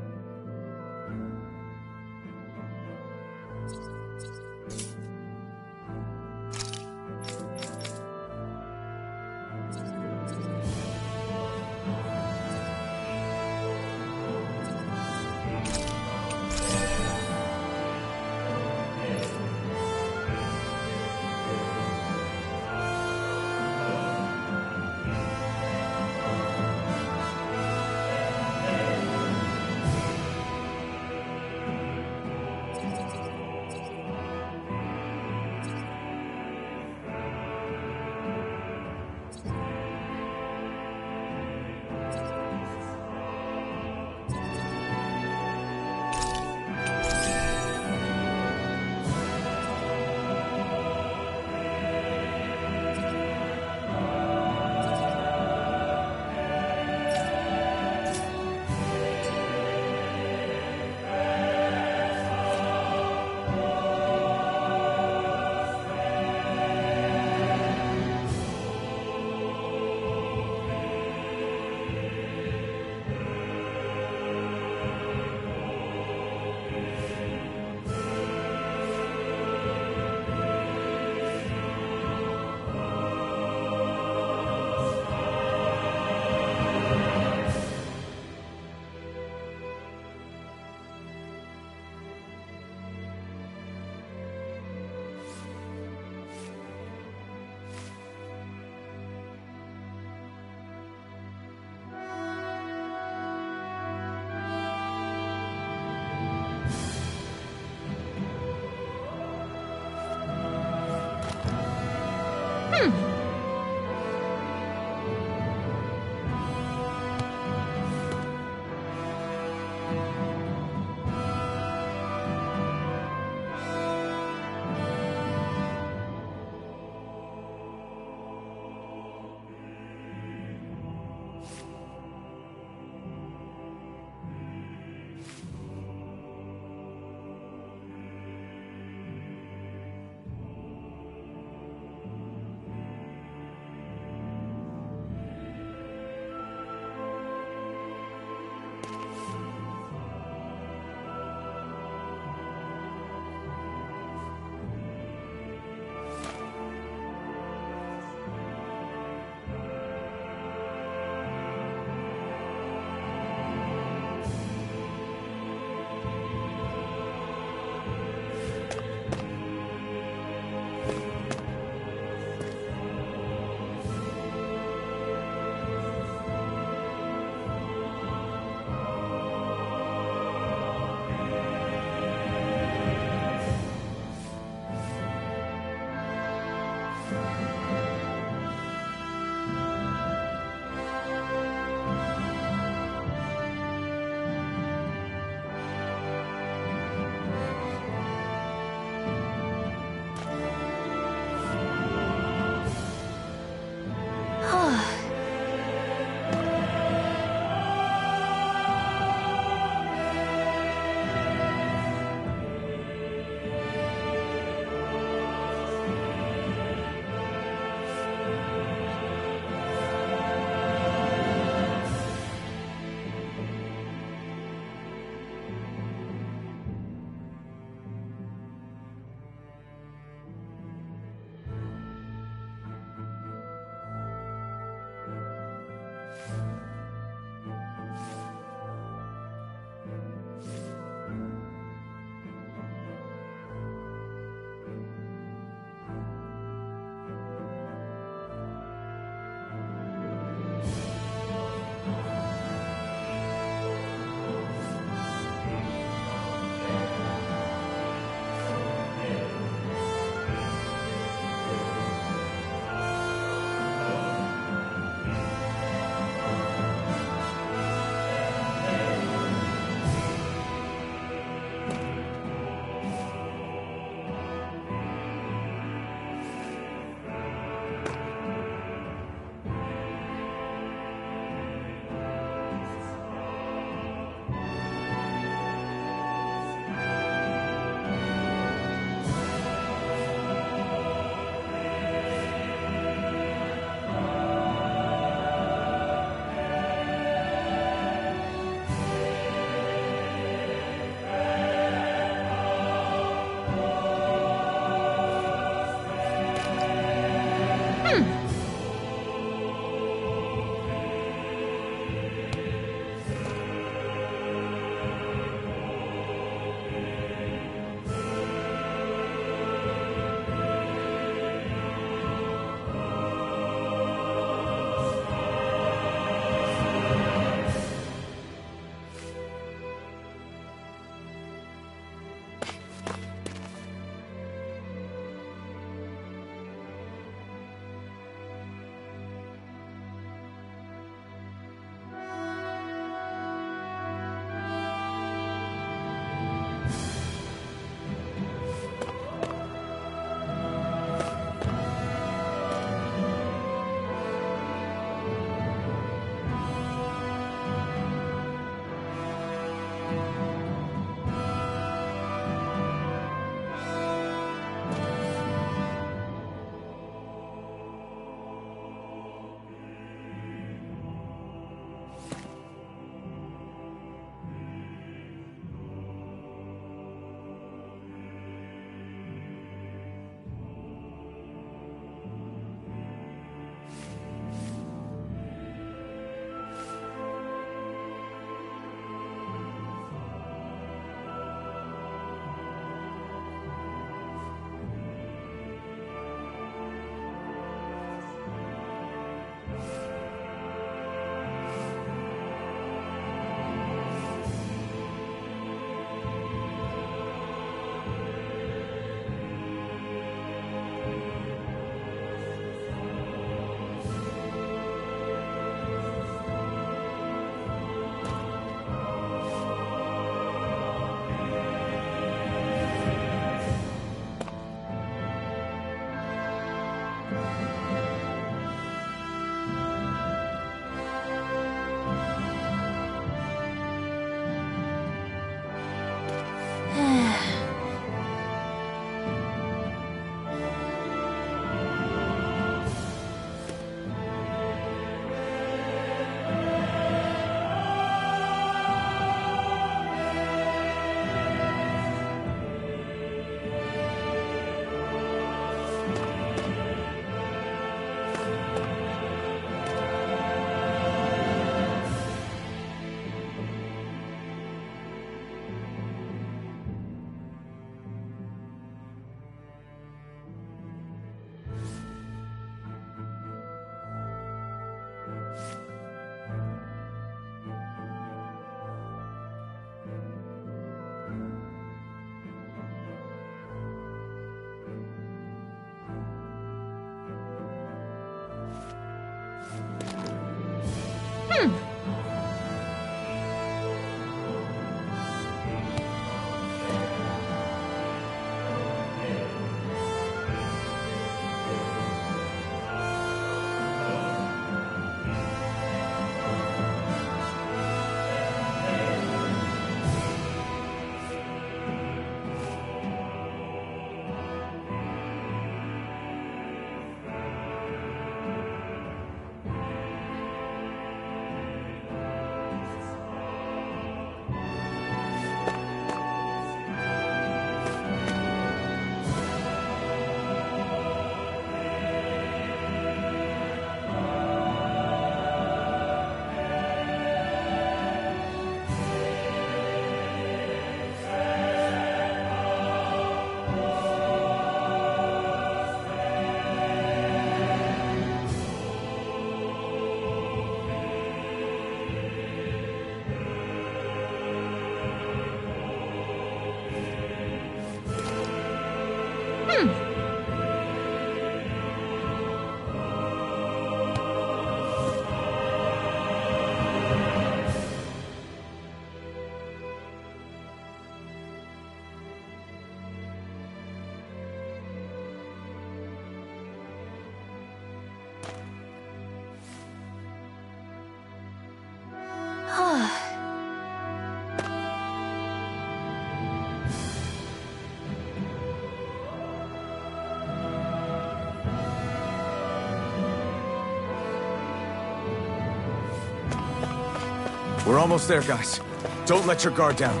We're almost there, guys. Don't let your guard down.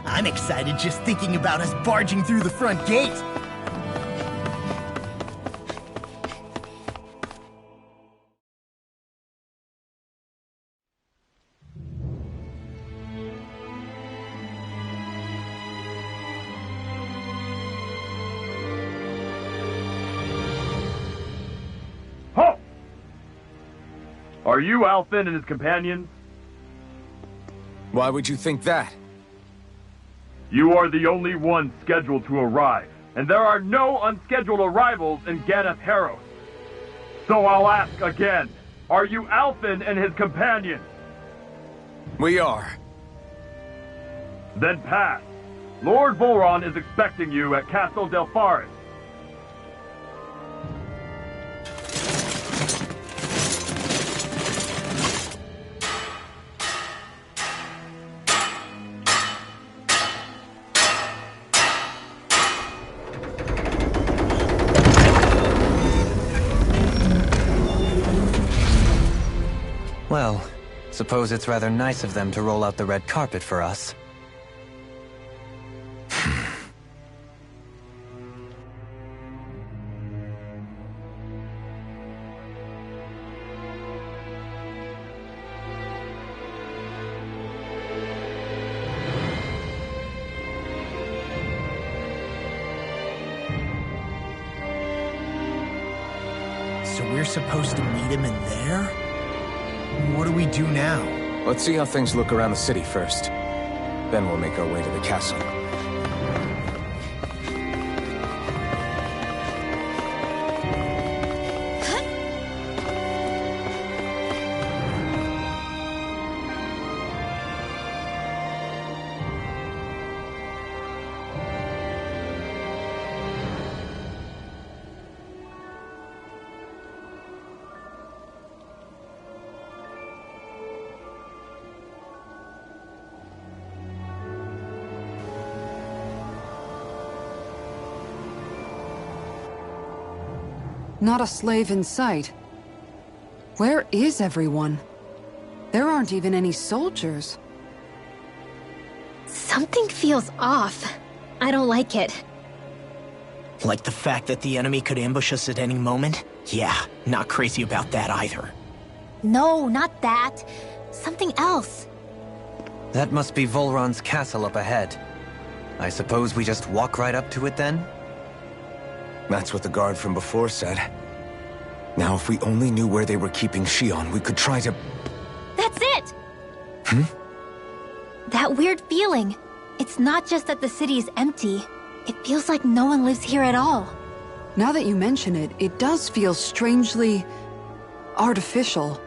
I'm excited just thinking about us barging through the front gate. Halt! Are you Alfin and his companions? Why would you think that? You are the only one scheduled to arrive, and there are no unscheduled arrivals in Ganeth Haros. So I'll ask again, are you Alfin and his companions? We are. Then pass. Lord Volron is expecting you at Castle Delpharis. Well, suppose it's rather nice of them to roll out the red carpet for us. So we're supposed to meet him in there? What do we do now? Let's see how things look around the city first. Then we'll make our way to the castle. Not a slave in sight. Where is everyone? There aren't even any soldiers. Something feels off. I don't like it. Like the fact that the enemy could ambush us at any moment? Yeah, not crazy about that either. No, not that. Something else. That must be Volron's castle up ahead. I suppose we just walk right up to it then? That's what the guard from before said. Now, if we only knew where they were keeping Shion, we could try to... That's it! That weird feeling. It's not just that the city is empty. It feels like no one lives here at all. Now that you mention it, it does feel strangely... artificial.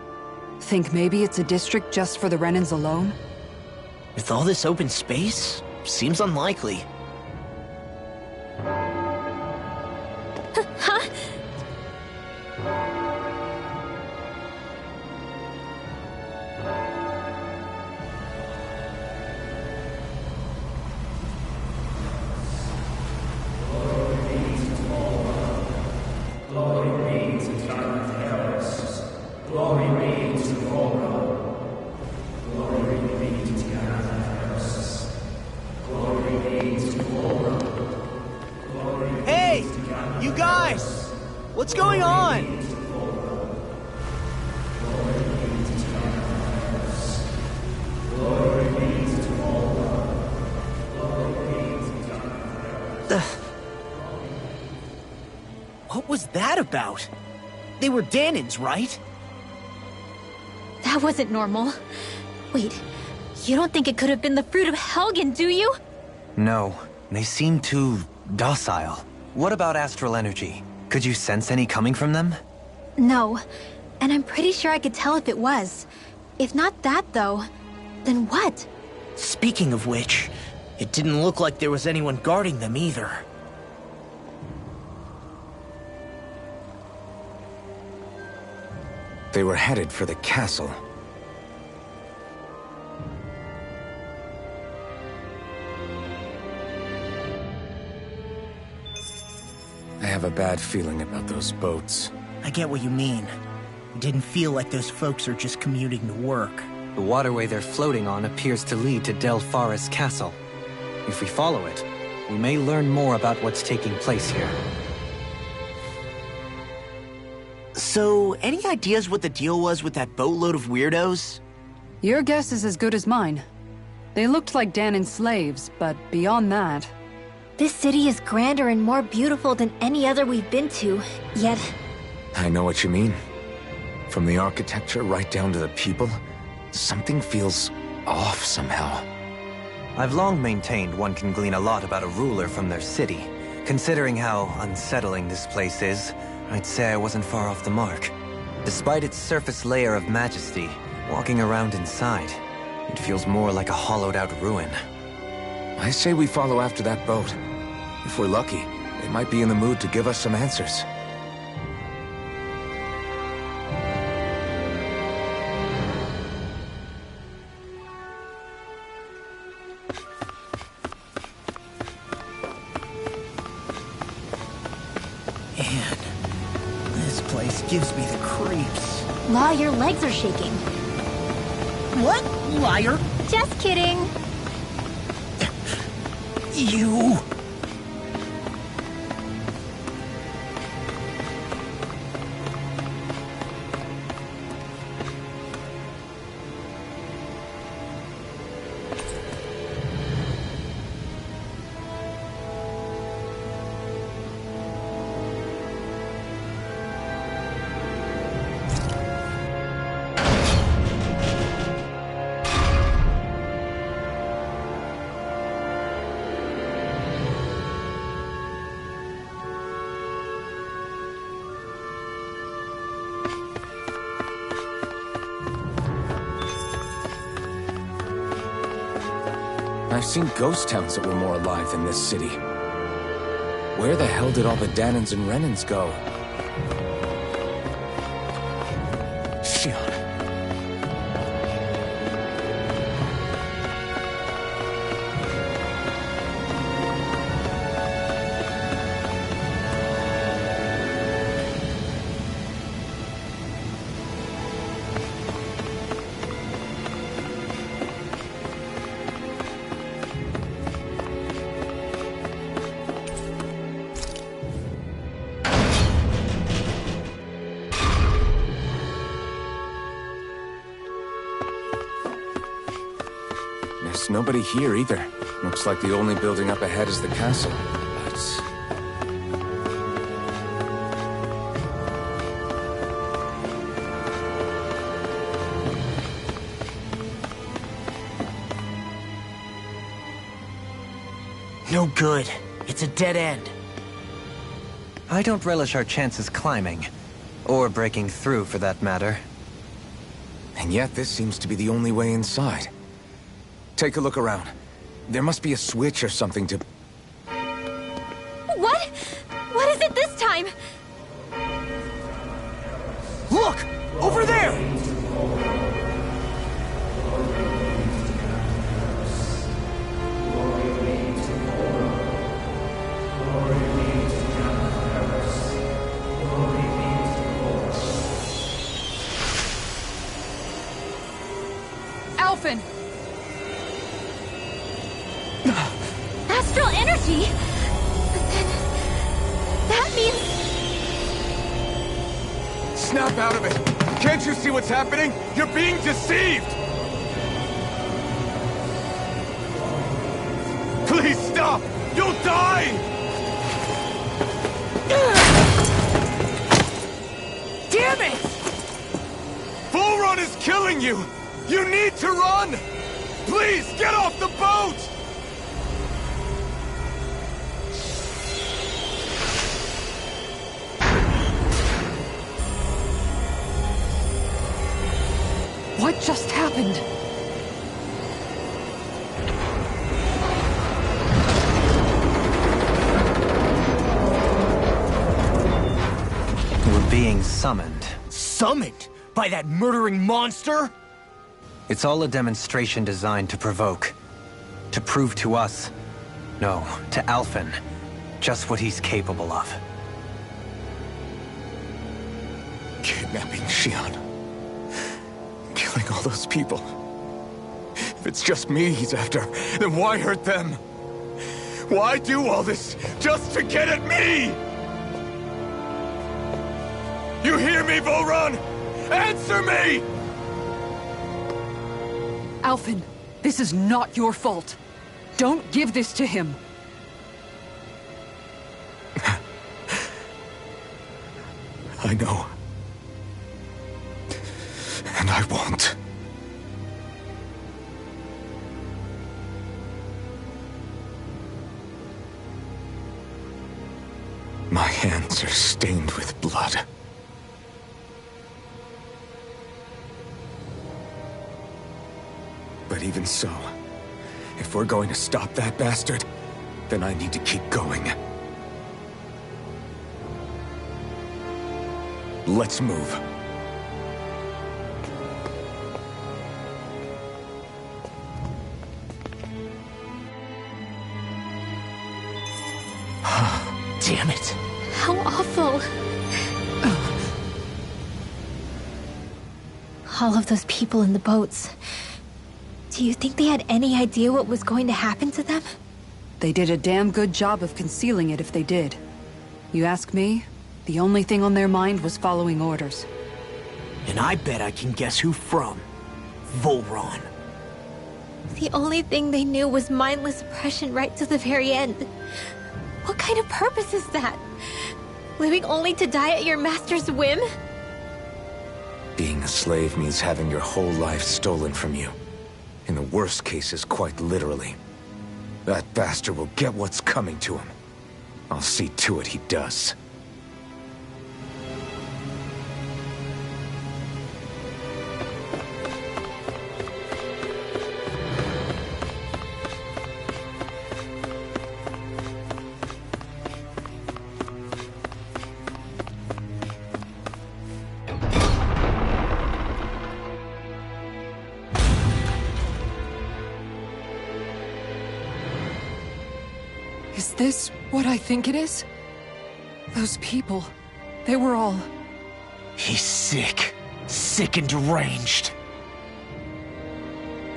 Think maybe it's a district just for the Renans alone? With all this open space, seems unlikely. Huh? Hey! You guys! What's going on? What was that about? They were Danins, right? That wasn't normal. Wait, you don't think it could have been the fruit of Helgen, do you? No, they seem too docile. What about astral energy? Could you sense any coming from them? No, and I'm pretty sure I could tell if it was. If not that, though, then what? Speaking of which, it didn't look like there was anyone guarding them either. They were headed for the castle. I have a bad feeling about those boats. I get what you mean. It didn't feel like those folks are just commuting to work. The waterway they're floating on appears to lead to Del Farra's castle. If we follow it, we may learn more about what's taking place here. So, any ideas what the deal was with that boatload of weirdos? Your guess is as good as mine. They looked like Danan's slaves, but beyond that... This city is grander and more beautiful than any other we've been to, yet... I know what you mean. From the architecture right down to the people, something feels off somehow. I've long maintained one can glean a lot about a ruler from their city. Considering how unsettling this place is, I'd say I wasn't far off the mark. Despite its surface layer of majesty, walking around inside, it feels more like a hollowed-out ruin. I say we follow after that boat. If we're lucky, they might be in the mood to give us some answers. Man, this place gives me the creeps. Law, your legs are shaking. What? Liar? Just kidding. You... I've seen ghost towns that were more alive than this city. Where the hell did all the Danans and Renans go? Shion. There's nobody here either. Looks like the only building up ahead is the castle. But... no good. It's a dead end. I don't relish our chances climbing. Or breaking through, for that matter. And yet this seems to be the only way inside. Take a look around. There must be a switch or something to... What? What is it this time? Look! Over there! Alphen! Astral energy? Then... that means... Snap out of it! Can't you see what's happening? You're being deceived! Please stop! You'll die! Damn it! Bull Run is killing you! You need to run! Please, get off the boat! just happened? We're being summoned. Summoned? By that murdering monster? It's all a demonstration designed to provoke. To prove to us, no, to Alphen, just what he's capable of. Kidnapping Xion. Killing all those people. If it's just me he's after, then why hurt them? Why do all this just to get at me? You hear me, Volron? Answer me! Alphen, this is not your fault. Don't give this to him. I know. And I won't. My hands are stained with blood. But even so, if we're going to stop that bastard, then I need to keep going. Let's move. Damn it. How awful. All of those people in the boats. Do you think they had any idea what was going to happen to them? They did a damn good job of concealing it if they did. You ask me, the only thing on their mind was following orders. And I bet I can guess who from. Volron. The only thing they knew was mindless oppression right to the very end. What kind of purpose is that? Living only to die at your master's whim? Being a slave means having your whole life stolen from you. In the worst cases, quite literally. That bastard will get what's coming to him. I'll see to it he does. Is this what I think it is? Those people, they were all... He's sick. Sick and deranged.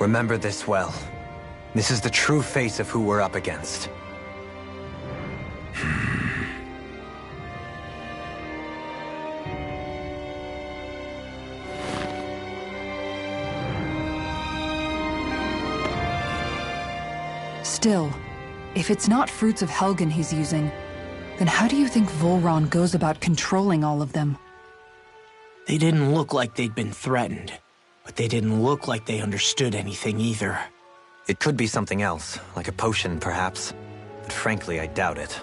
Remember this well. This is the true face of who we're up against. Still, if it's not fruits of Helgen he's using, then how do you think Volron goes about controlling all of them? They didn't look like they'd been threatened, but they didn't look like they understood anything either. It could be something else, like a potion perhaps, but frankly I doubt it.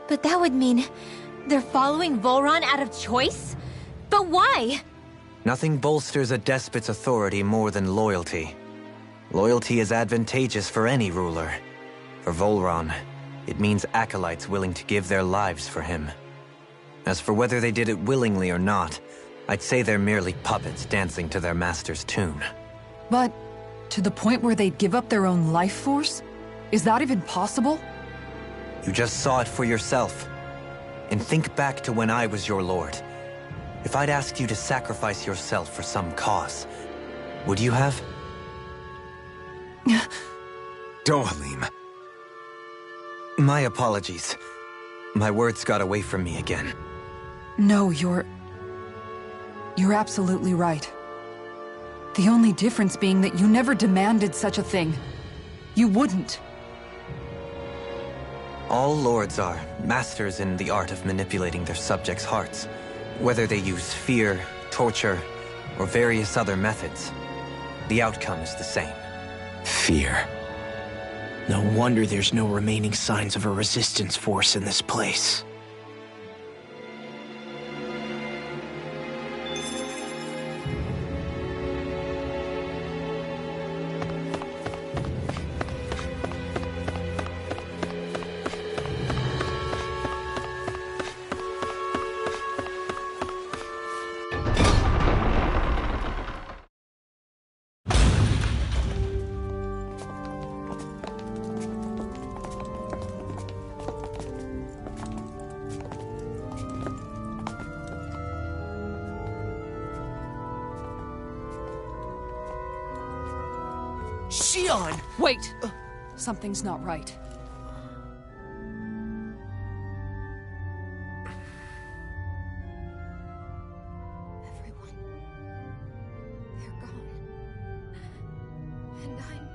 But that would mean they're following Volron out of choice? But why? Nothing bolsters a despot's authority more than loyalty. Loyalty is advantageous for any ruler. For Volron, it means acolytes willing to give their lives for him. As for whether they did it willingly or not, I'd say they're merely puppets dancing to their master's tune. But to the point where they'd give up their own life force? Is that even possible? You just saw it for yourself. And think back to when I was your lord. If I'd asked you to sacrifice yourself for some cause, would you have? Dohalim. My apologies. My words got away from me again. No, you're absolutely right. The only difference being that you never demanded such a thing. You wouldn't. All lords are masters in the art of manipulating their subjects' hearts, whether they use fear, torture, or various other methods. The outcome is the same. Fear. No wonder there's no remaining signs of a resistance force in this place. Shionne! Wait! Something's not right. Everyone. They're gone. And I'm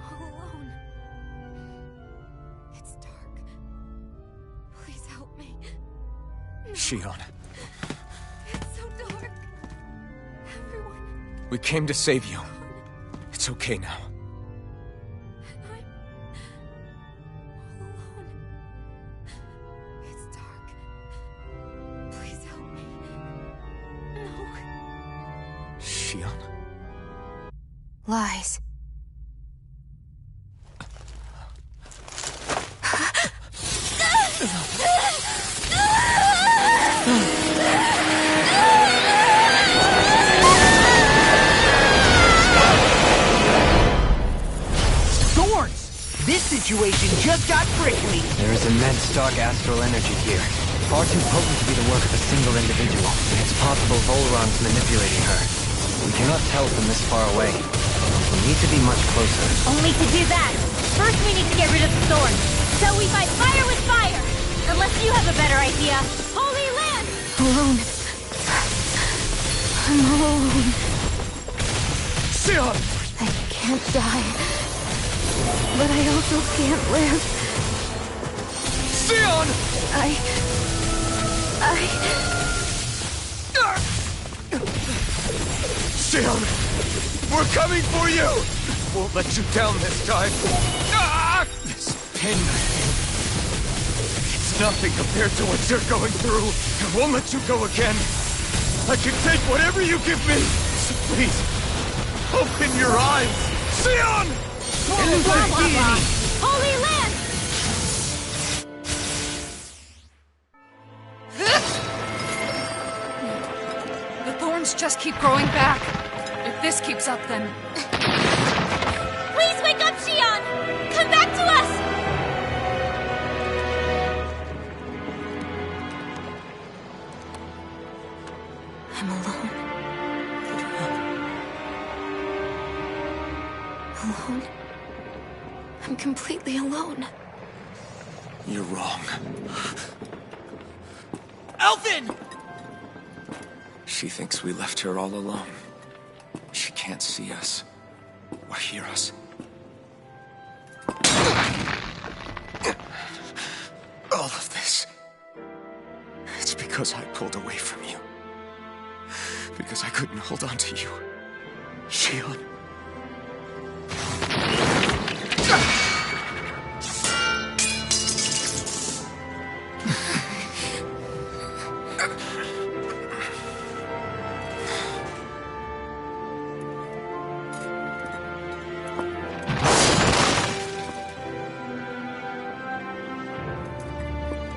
all alone. It's dark. Please help me. Shionne, It's so dark. Everyone. we came to save you. It's okay now. And I'm all alone. It's dark. Please help me. No. Shionne. Lies. This situation just got prickly. There is immense dark astral energy here. Far too potent to be the work of a single individual. It's possible Volron's manipulating her. We cannot tell from this far away. We need to be much closer. Only to do that, first we need to get rid of the thorn. So we fight fire with fire! Unless you have a better idea. Holy Land! Alone. I'm all alone. Shionne! I can't die. But I also can't live. Shionne! Shionne! We're coming for you! Won't let you down this time. This pain I feel. It's nothing compared to what you're going through. I won't let you go again. I can take whatever you give me. So please, open your eyes. Shionne! Blah, blah, blah. Holy Land! The thorns just keep growing back. If this keeps up, then... Please wake up, Shionne! Come back to us! I'm alone. Alone? I'm completely alone. You're wrong. Alphen! She thinks we left her all alone. She can't see us or hear us. All of this. It's because I pulled away from you. Because I couldn't hold on to you. Shionne.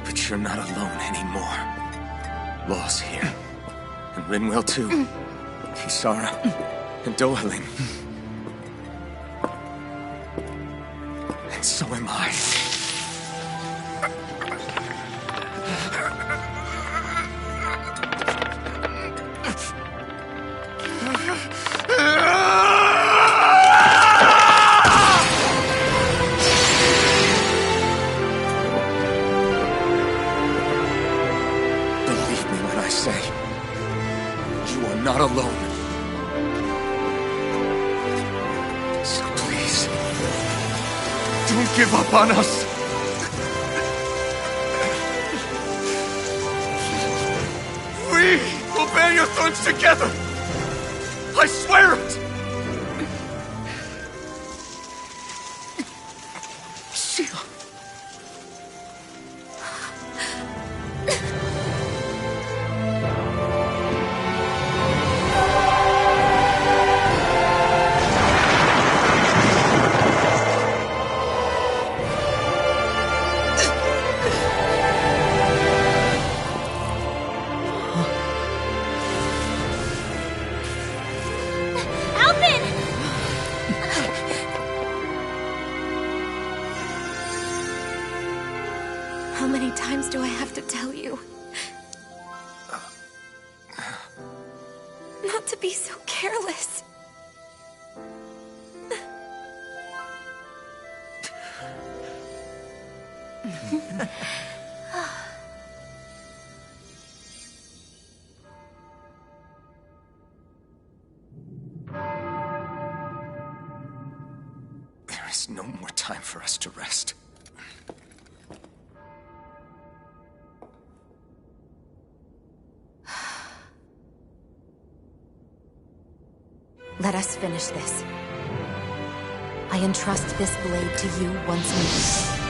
But you're not alone anymore. Law's here. And Rinwell too. Kisara. And Dohalim. And so am I. Believe me when I say, you are not alone. So please, don't give up on us. We will bear your thorns together. I swear it. Shionne. How many times do I have to tell you? Not to be so careless. There is no more time for us to rest. Let us finish this. I entrust this blade to you once more.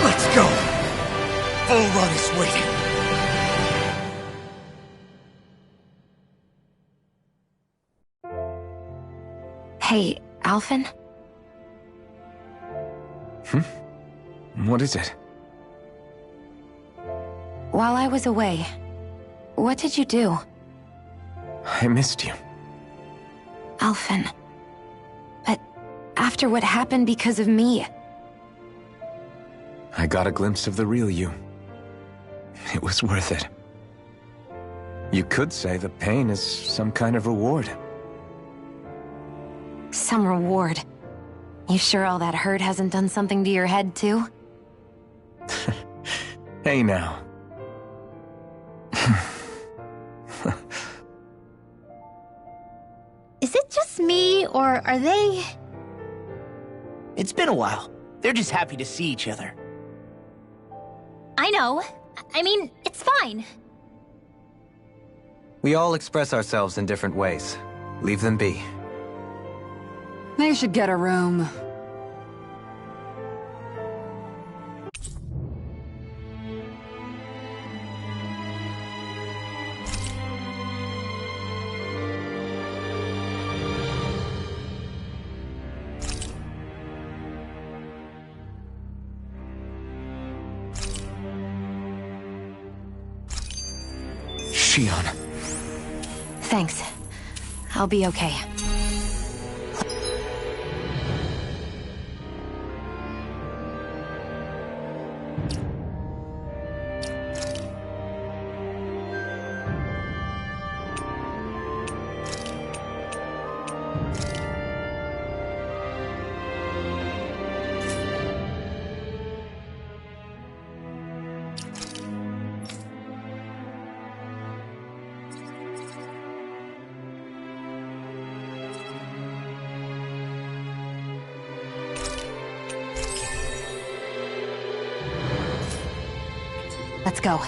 Let's go! Volron is waiting. Hey, Alphen? What is it? While I was away, what did you do? I missed you. Alphen. But after what happened because of me... I got a glimpse of the real you. It was worth it. You could say the pain is some kind of reward. Some reward. You sure all that hurt hasn't done something to your head, too? Hey now. Is it just me, or are they... It's been a while. They're just happy to see each other. I know. I mean, it's fine. We all express ourselves in different ways. Leave them be. They should get a room. Shion. Thanks. I'll be okay. Let's go.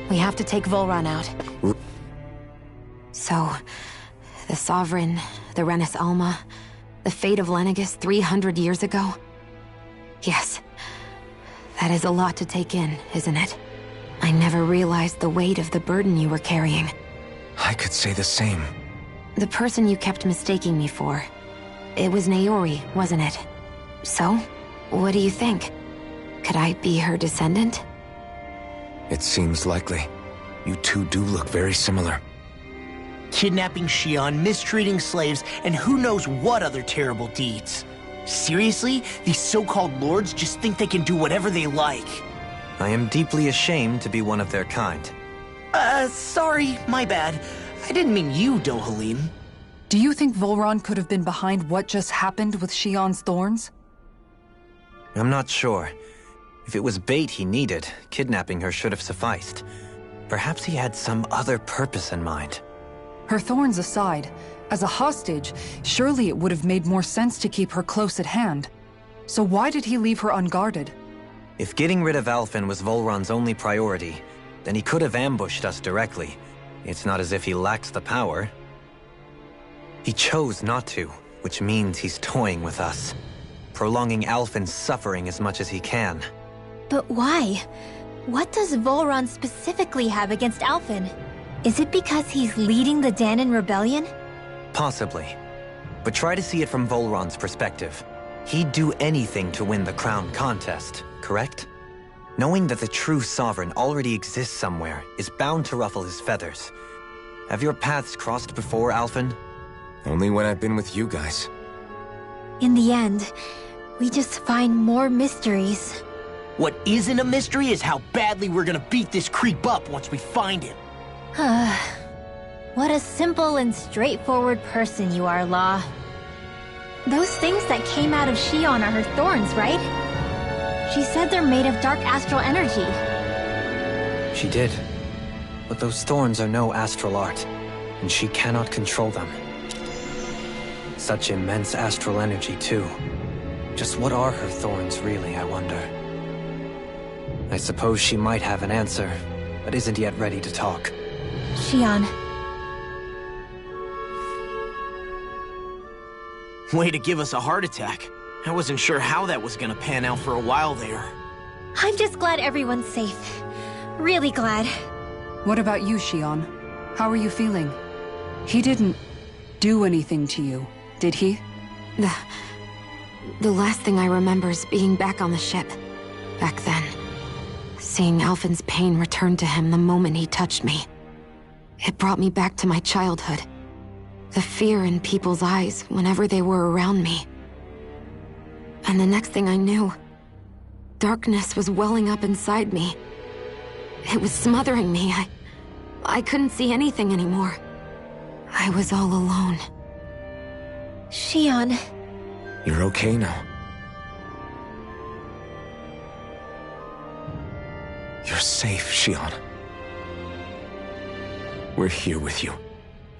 We have to take Volron out. So, the Sovereign, the Renis Alma, the fate of Lenegis 300 years ago? Yes. That is a lot to take in, isn't it? I never realized the weight of the burden you were carrying. I could say the same. The person you kept mistaking me for. It was Naori, wasn't it? So, what do you think? Could I be her descendant? It seems likely. You two do look very similar. Kidnapping Shion, mistreating slaves, and who knows what other terrible deeds. Seriously? These so-called lords just think they can do whatever they like. I am deeply ashamed to be one of their kind. Sorry, my bad. I didn't mean you, Dohalim. Do you think Volron could have been behind what just happened with Shion's thorns? I'm not sure. If it was bait he needed, kidnapping her should have sufficed. Perhaps he had some other purpose in mind. Her thorns aside, as a hostage, surely it would have made more sense to keep her close at hand. So why did he leave her unguarded? If getting rid of Alphen was Volron's only priority, then he could have ambushed us directly. It's not as if he lacks the power. He chose not to, which means he's toying with us, prolonging Alphen's suffering as much as he can. But why? What does Volron specifically have against Alphen? Is it because he's leading the Danon rebellion? Possibly. But try to see it from Volron's perspective. He'd do anything to win the crown contest, correct? Knowing that the true sovereign already exists somewhere is bound to ruffle his feathers. Have your paths crossed before, Alphen? Only when I've been with you guys. In the end, We just find more mysteries. What isn't a mystery is how badly we're gonna beat this creep up once we find him. What a simple and straightforward person you are, Law. Those things that came out of Shion are her thorns, right? She said they're made of dark astral energy. She did. But those thorns are no astral art, and she cannot control them. Such immense astral energy, too. Just what are her thorns, really, I wonder? I suppose she might have an answer, but isn't yet ready to talk. Shion. Way to give us a heart attack. I wasn't sure how that was gonna pan out for a while there. I'm just glad everyone's safe. Really glad. What about you, Shion? How are you feeling? He didn't do anything to you, did he? The last thing I remember is being back on the ship. Back then. Seeing Alphen's pain return to him the moment he touched me. It brought me back to my childhood. The fear in people's eyes whenever they were around me. And the next thing I knew, darkness was welling up inside me. It was smothering me. I couldn't see anything anymore. I was all alone. Shion. You're okay now. You're safe, Shion. We're here with you.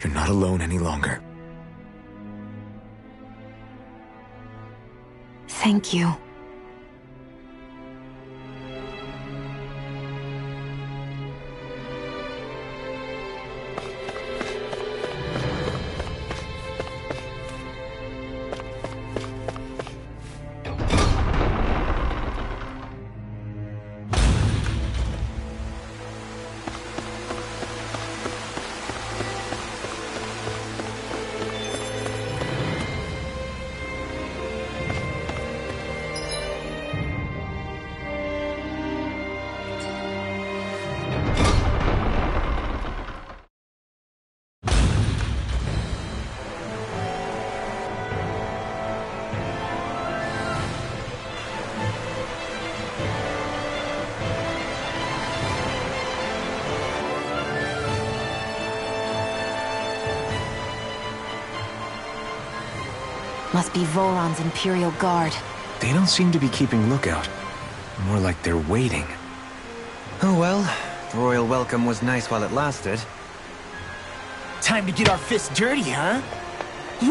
You're not alone any longer. Thank you. Must be Voron's Imperial Guard. They don't seem to be keeping lookout. More like they're waiting. Oh well, the royal welcome was nice while it lasted. Time to get our fists dirty, huh?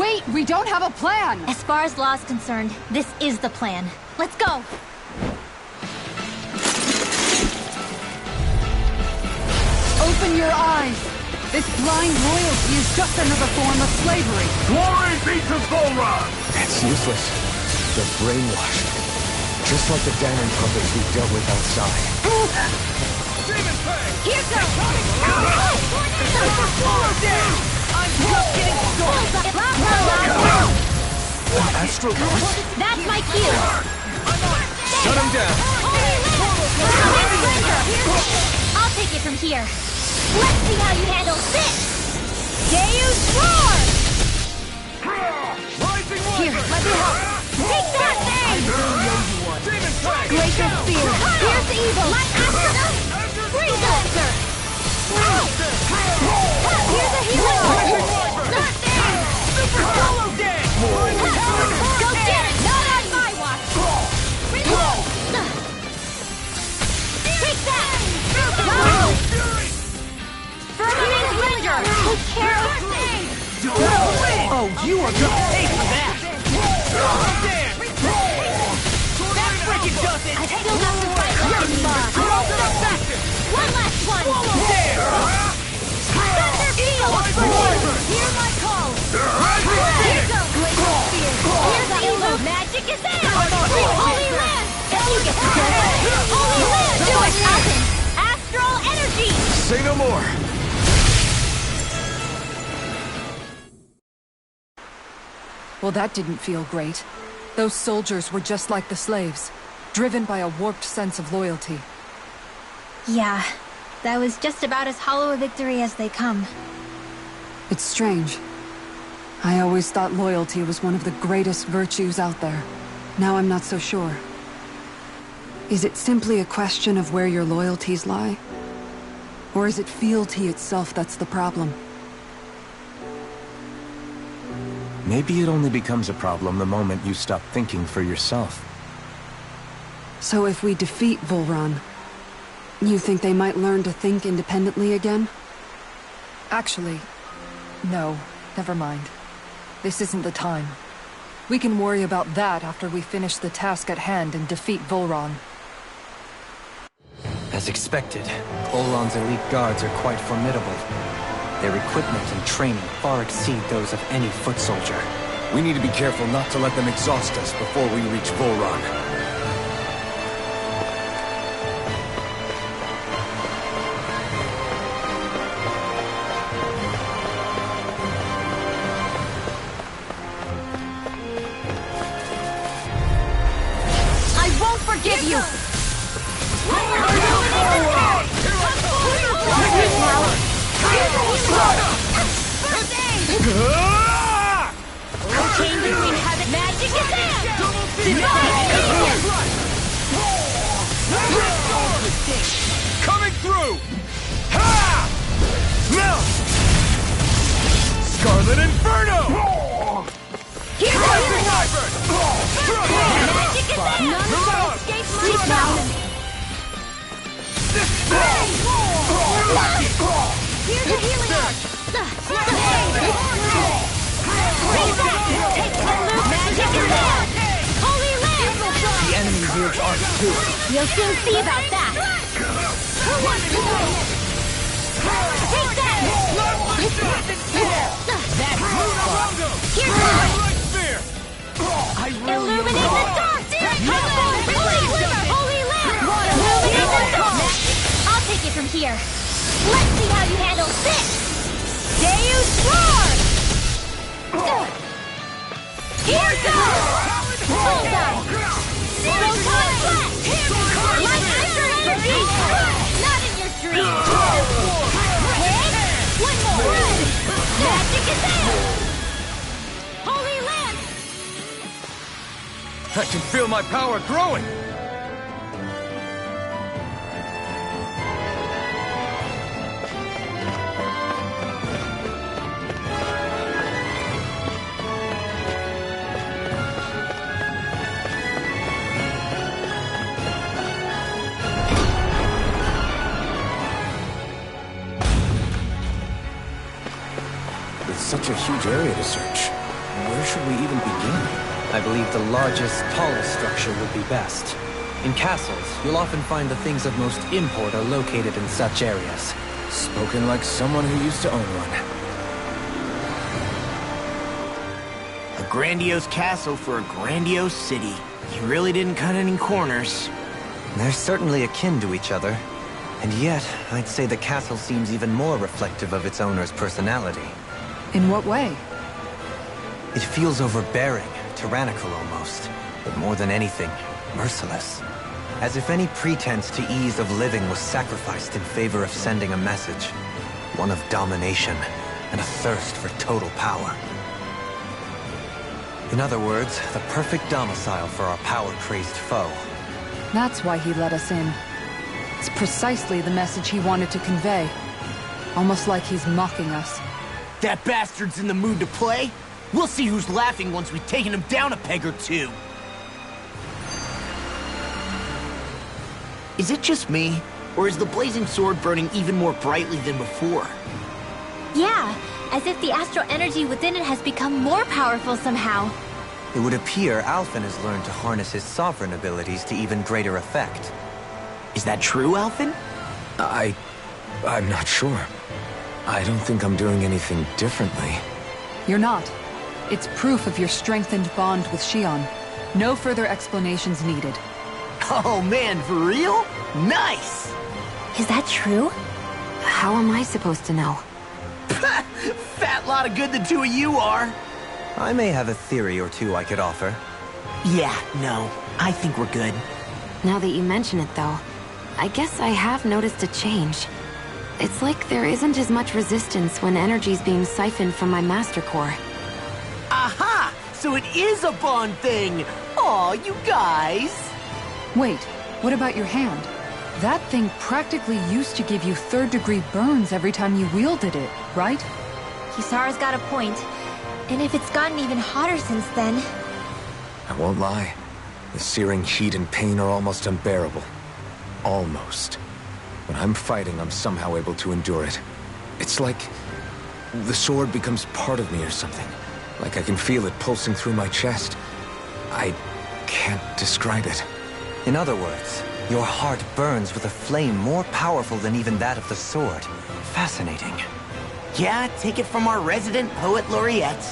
Wait, we don't have a plan! As far as Law's concerned, this is the plan. Let's go! Open your eyes! This blind loyalty is just another form of slavery. Glory be to Volron! It's useless. They're brainwashed. Just like the Danon puppets we dealt with outside. Here goes! I'm just getting started! Astral Force? That's my cue! Shut him down! I'll take it from here. Let's see how you handle this! Deus Roar! Here, let me help. Take that thing! Glacial Spear! Here's evil! Freeze Lancer! Here's a hero! Not there! Super Solo Dance! Go get it! Not on my watch! Take that! Firmament Winger! Take care of me! Oh, you are gonna pay for that! That freaking does it! I still got to fight One last one! Thunder Field! Hear my call! Here goes Glacial Spear! Here's the evil! Magic is in! Holy Land! If you get together! Holy Land! Do it, Alphen! Astral Energy! Say no more! Well, that didn't feel great. Those soldiers were just like the slaves, driven by a warped sense of loyalty. Yeah, that was just about as hollow a victory as they come. It's strange. I always thought loyalty was one of the greatest virtues out there. Now I'm not so sure. Is it simply a question of where your loyalties lie? Or is it fealty itself that's the problem? Maybe it only becomes a problem the moment you stop thinking for yourself. So if we defeat Volron, you think they might learn to think independently again? Actually, no. Never mind. This isn't the time. We can worry about that after we finish the task at hand and defeat Volron. As expected, Volron's elite guards are quite formidable. Their equipment and training far exceed those of any foot soldier. We need to be careful not to let them exhaust us before we reach Volron. Forgive you! Magic is Coming through! Ha! Melt! Scarlet Inferno! Here Magic is none shall escape my power! Here's the healing arc! Magic is there! Holy Lamp! The enemy wields arc too. You'll soon see about that! Take that! Here's the illuminate the dark! Holy Lamp! Illuminate the dark! I'll take it from here. Let's see how you handle this! Deus Roar! Here goes! Bullseye! Proton Blast! Light Anchor Energy! Not in your dreams! Hit! One more! Magic is there! Holy Lamp! I can feel my power growing! Such a huge area to search. Where should we even begin? I believe the largest, tallest structure would be best. In castles, you'll often find the things of most import are located in such areas. Spoken like someone who used to own one. A grandiose castle for a grandiose city. You really didn't cut any corners. They're certainly akin to each other. And yet, I'd say the castle seems even more reflective of its owner's personality. In what way? It feels overbearing, tyrannical almost, but more than anything, merciless. As if any pretense to ease of living was sacrificed in favor of sending a message. One of domination, and a thirst for total power. In other words, the perfect domicile for our power-crazed foe. That's why he let us in. It's precisely the message he wanted to convey. Almost like he's mocking us. That bastard's in the mood to play? We'll see who's laughing once we've taken him down a peg or two. Is it just me? Or is the blazing sword burning even more brightly than before? Yeah, as if the astral energy within it has become more powerful somehow. It would appear Alphen has learned to harness his sovereign abilities to even greater effect. Is that true, Alphen? I'm not sure. I don't think I'm doing anything differently. You're not. It's proof of your strengthened bond with Xion. No further explanations needed. Oh man, for real? Nice! Is that true? How am I supposed to know? Fat lot of good the two of you are. I may have a theory or two I could offer. Yeah, no. I think we're good. Now that you mention it, though, I guess I have noticed a change. It's like there isn't as much resistance when energy's being siphoned from my master core. Aha! So it is a bond thing! Aw, you guys! Wait, what about your hand? That thing practically used to give you third-degree burns every time you wielded it, right? Kisara's got a point. And if it's gotten even hotter since then... I won't lie. The searing heat and pain are almost unbearable. Almost. When I'm fighting, I'm somehow able to endure it. It's like the sword becomes part of me or something. Like I can feel it pulsing through my chest. I can't describe it. In other words, your heart burns with a flame more powerful than even that of the sword. Fascinating. Yeah, take it from our resident poet laureate.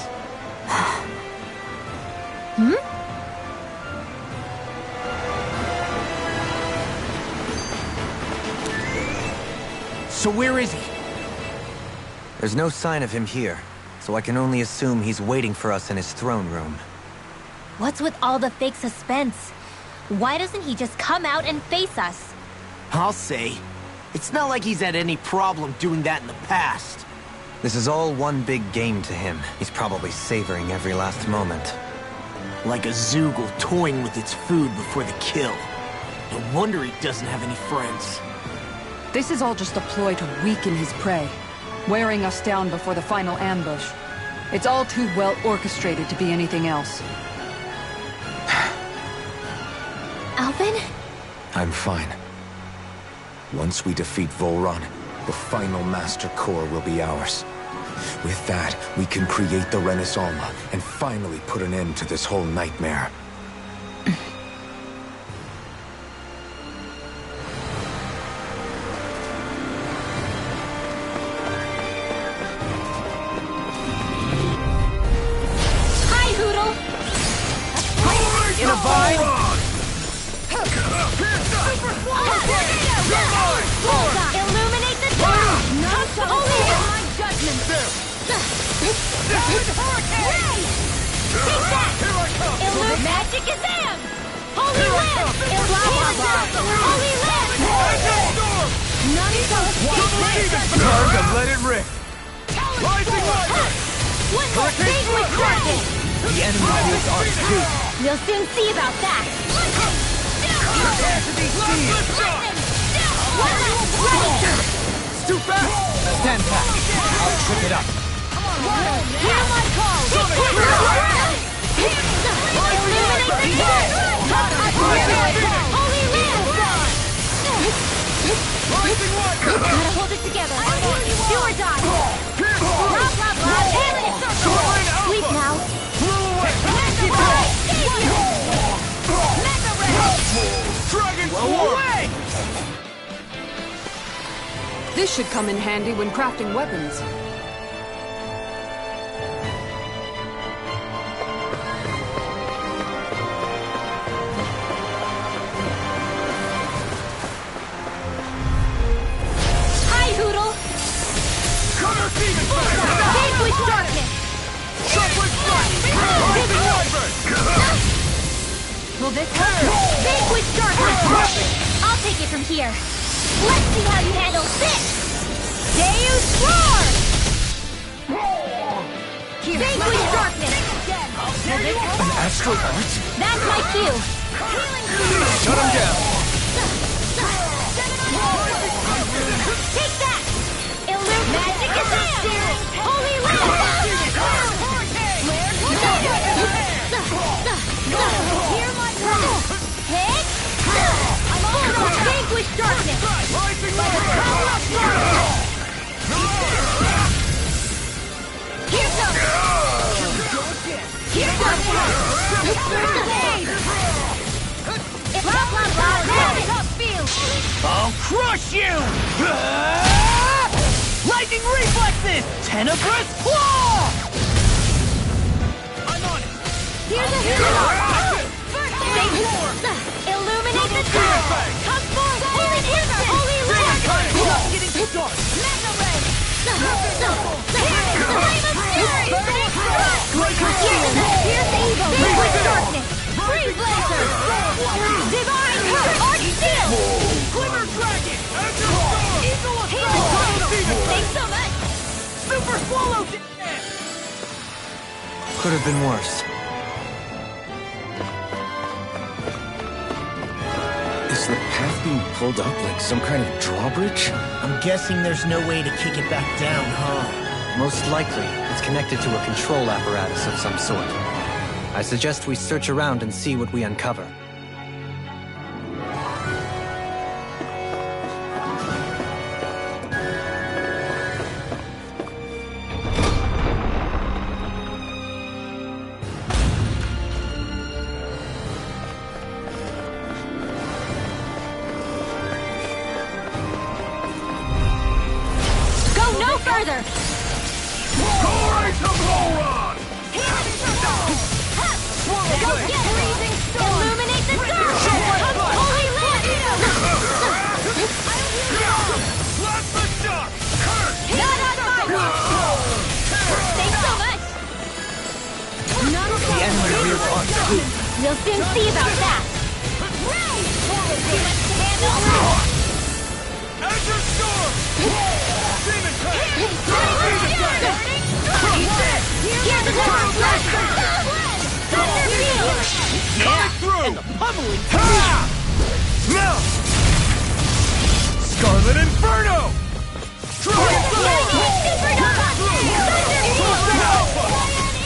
So where is he? There's no sign of him here, so I can only assume he's waiting for us in his throne room. What's with all the fake suspense? Why doesn't he just come out and face us? I'll say. It's not like he's had any problem doing that in the past. This is all one big game to him. He's probably savoring every last moment. Like a Zoogle toying with its food before the kill. No wonder he doesn't have any friends. This is all just a ploy to weaken his prey, wearing us down before the final ambush. It's all too well orchestrated to be anything else. Alvin? I'm fine. Once we defeat Volron, the final Master Core will be ours. With that, we can create the Renis Alma and finally put an end to this whole nightmare. Hi, Hoodle! In a vine? Illuminate the dark! Only my judgment! Hurricane! Take that! Illuminate Magic is am! Holy Lamp! Holy Lamp! None so Turn and let it rip! Rising Lightning! One more thing with Dragon! The enemy wields ours too! We'll soon see about that. Prepare to be seized! One last running! Too fast! Stand back! I'll trip it up! Hear my call! Illuminate the dark! Holy Lamp! Rising Lightning! Gotta hold it together. Do or die. Blah, blah, blah. Sleep now. Dragon away! This should come in handy when crafting weapons. Hi, Hoodle. Cover Demon Vanquish darkness. Sharpwood Flash! Rising Wyvern! Will this help? Vanquish darkness. I'll take it from here. Let's see how you handle this. Deus Roar! Vanquish darkness. An astral art? That's my cue. Shut him down! Take that! Magic is there! Holy Lamp! Hear my call! Hit! Vanquish darkness! Rising Wyvern! Here goes! Here goes! Blah, blah, blah! Tough field! I'll crush you! Lightning reflexes! Tenebrous claw! I'm on it! Here's a hit! Illuminate the dark! Come forth! Holy Hither! Holy Lamp! Just getting too dark! Mega Ray! Flame of Fury! Glacier Shield! Here's evil! Vanquish darkness! Freeze Blazer! Divine Curse! Arch Steel! Glimmer Dragon! Eagle of Hail Fire! Thanks so much! Super Swallow! Could have been worse. Is the path being pulled up like some kind of drawbridge? I'm guessing there's no way to kick it back down, huh? Most likely, it's connected to a control apparatus of some sort. I suggest we search around and see what we uncover. Further! Glory to Volron! Go get freezing storm! Illuminate the dark! Holy land! Let the duck! Not on my watch! Thanks so much! The enemy rears on too. We'll soon see about that! Enter storm! Demon tank! Here's another flash! Thunder field! Coming through! And the pummeling Now! Scarlet Inferno!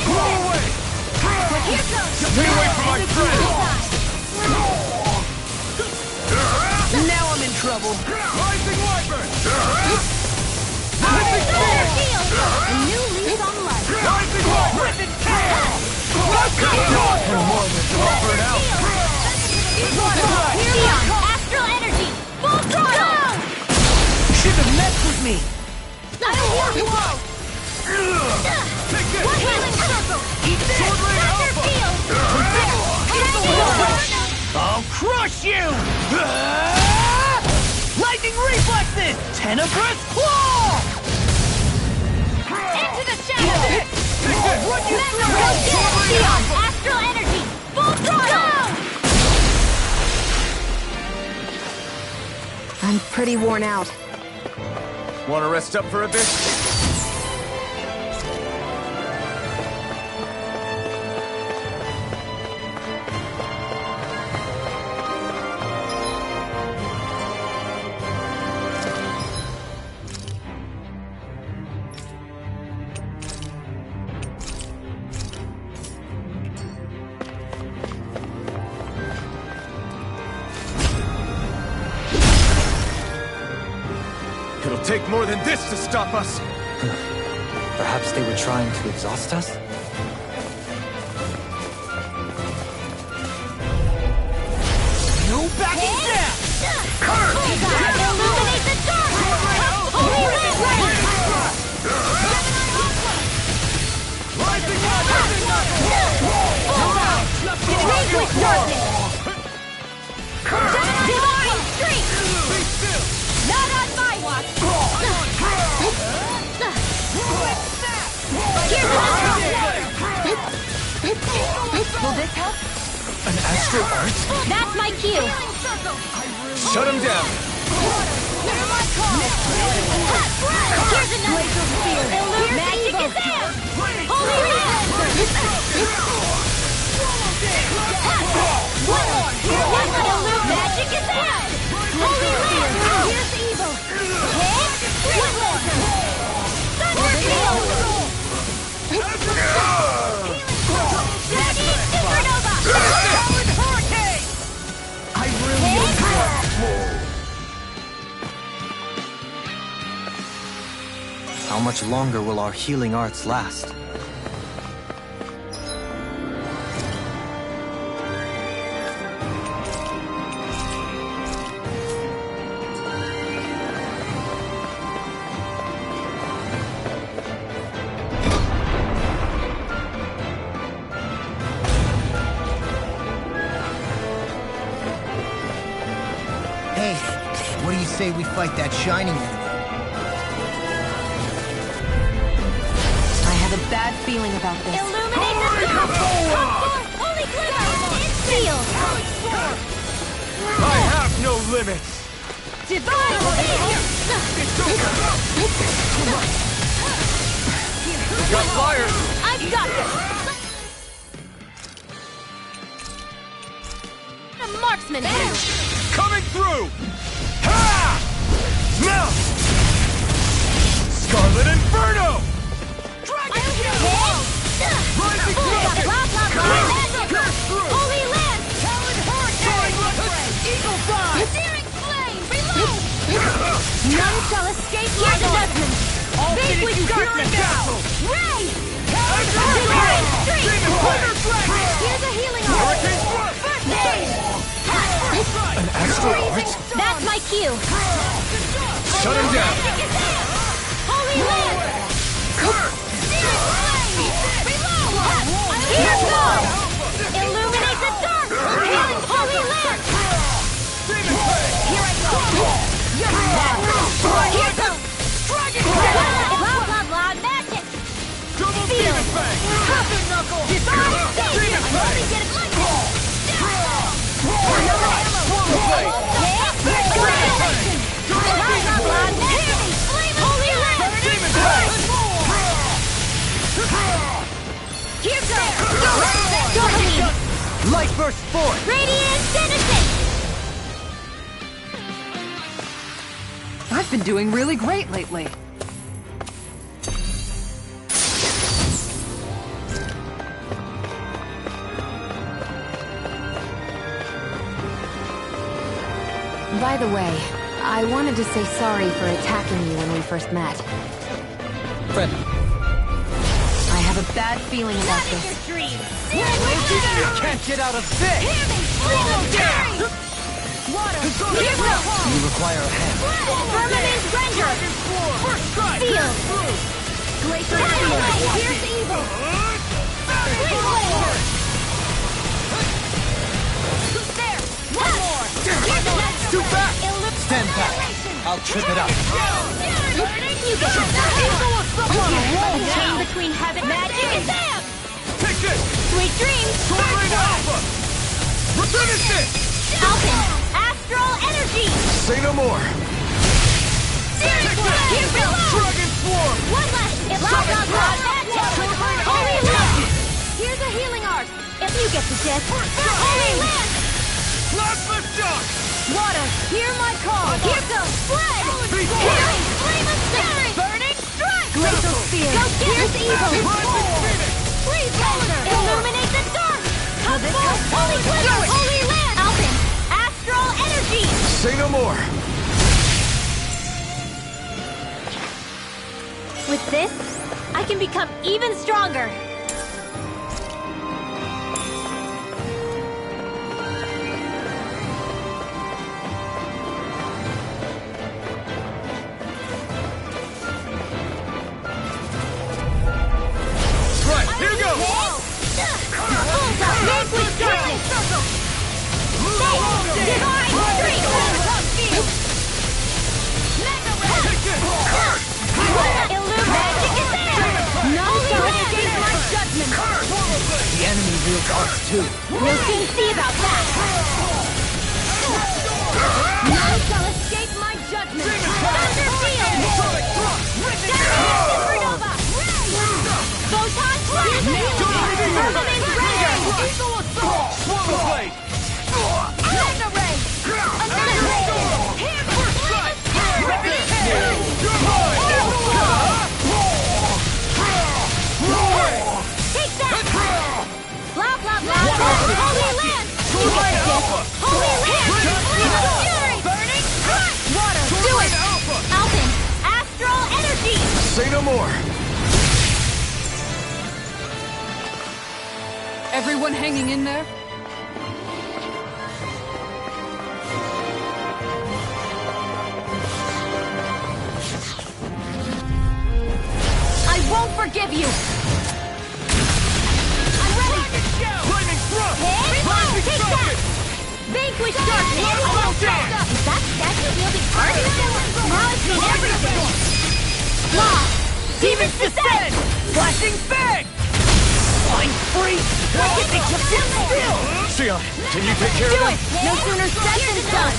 Blow away! Stay away from my friend! Now I'm in trouble. Rising Wyvern! A new lease on life! Rising Wyvern! Neon, astral energy! Full throttle! Should have messed with me. I don't want you out! Take this! What healing circle? Sword Lane Thunder Alpha! field! I'll crush you! Lightning reflexes! Tenebrous claw! Into the shadows! Neon, astral energy! Full throttle! I'm pretty worn out. Want to rest up for a bit? It'll take more than this to stop us! Perhaps they were trying to exhaust us? No backing down! Illuminate the dark! Holy land! Vanquish darkness! Divine streak! Not on my watch! Here's Will this help? An astral art? That's my cue! Shut him down! Here's another! Magic is out! Holy land! One more! Magic is out! Holy land! Here's evil! One more! Thunder field! Ready, supernova! Hurricane! I really How much longer will our healing arts last? Hey, what do you say we fight that shining enemy? I have a bad feeling about this. Illuminate the dark! Holy glimmer! It's sealed! I have no limits! Divine Got fire! I've got this! A marksman! Coming through! Ha! Now! Scarlet Inferno! Dragon Kill! Rising Rocket! Pierce through! Holy Lance! Talon Hurricane! Eagle Fly! Searing Flame! Reload! None shall escape my judgment! Vanquish darkness! Ray! Delirious Streak! Here's a healing art! First aid! An astral art? That's my cue! Shut him down! Holy Lance! Searing Flame! Reload! Here goes! Illuminate the dark! Healing Holy Lance! Here I go! Here goes! Dragon blah blah blah magic! Double Demon Fang! Puppet Knuckle! Divine Sage! I only get it like this! Swallow Blade! Annihilation! Blah blah blah magic! Holy Lance! Demon Fang! Here goes! Dopamine! Light Burst forth! Radiant Finishing! I've been doing really great lately. By the way, I wanted to say sorry for attacking you when we first met. Friend. I have a bad feeling about That is this. your dream! You can't get out of this! Water! Here goes! You require a hand. Firmament Render! First strike! Field! Glacier Flame! Here's evil! There! One more! Here's the next! Too fast! Stand back. I'll trip it up. You get the chain between heaven magic and Sam! Take this! Sweet dreams! Soaring Alpha! Finish this! Alpin! Astral Energy! Say no more. Searing Flame! Here goes! Dragon Swarm! One less! Blah blah blah magic! Holy Lance! Here's a healing art! If you get the gist! Holy Lance! Plasma Shock! Water! Hear my call! Here goes! Fled! Healing! Flame of Searing! Burning Strike! Glacial Spear! Go get Here's evil! Freeze Laser! Illuminate the dark! Holy Glitter! Holy Lance! Alpin! Astral Energy! Say no more. With this, I can become even stronger. Right, here goes! Vanquish darkness! Divine Streak! Mega Ray! Illuminate is there! None shall escape my judgment! The enemy wields arts too. We'll soon see about that! None shall escape my judgment! Thunder Field! Detonation Supernova! Photon Blast! Firmament Render! Eagle Assault! Swallow Blade! Mega Ray! Annihilate! Here goes Flame of Terror! Take that! Blah blah blah! Holy Lance! You get the gift! Holy Lance! Flame of Fury! Burning Strike! Water! Do it! Alpin! Astral Energy! Say no more. Everyone hanging in there? I won't forgive you! I'm ready! Lightning Thrust! Hey, take that! Vanquish darkness! Is that statue wielding art? Now I've seen everything! Law! Demons Descend! Flashing Fang! Flying Free! Why can't they just sit still? Sion, can you take care of Do them? it! No sooner said than done!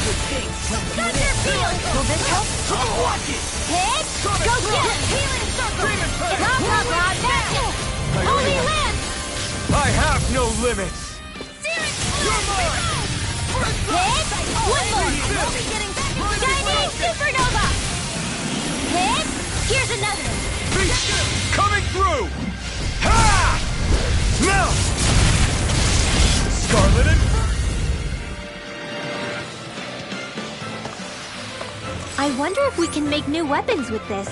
Thunder Field! Will this help? Watch it! Hit! Go get it! Healing Circle! Blah blah blah magic! Holy Lance! I have no limits! Searing Flame! Hit! One more! I wonder if we can make new weapons with this.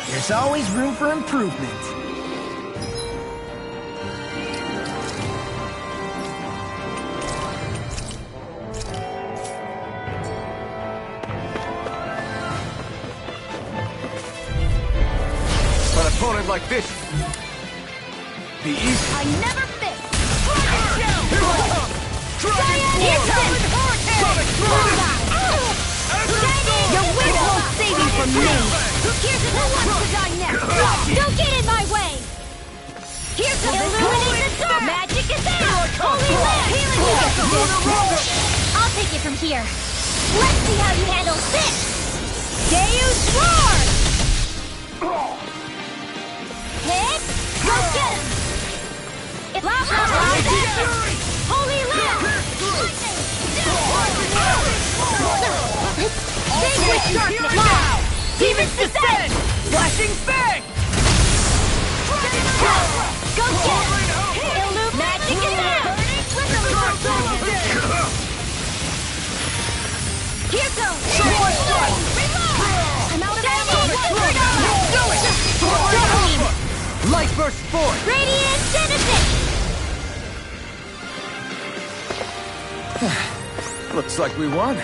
There's always room for improvement. An opponent like this, be easy. I never miss! Your wings won't save you from me! Here's who wants to die next! Don't get in my way! Here's the illuminate the dark! Magic is there! Holy land! Healing you! I'll take it from here. Let's see how you handle this! Deus Roar! Hit! Go get him! It's Holy land! Vanquish darkness! Now! Demons descend! Flashing fang! Go get him! Magic is there! Here goes! I'm out of ammo! Light burst forth! Radiant Genesis! Looks like we won.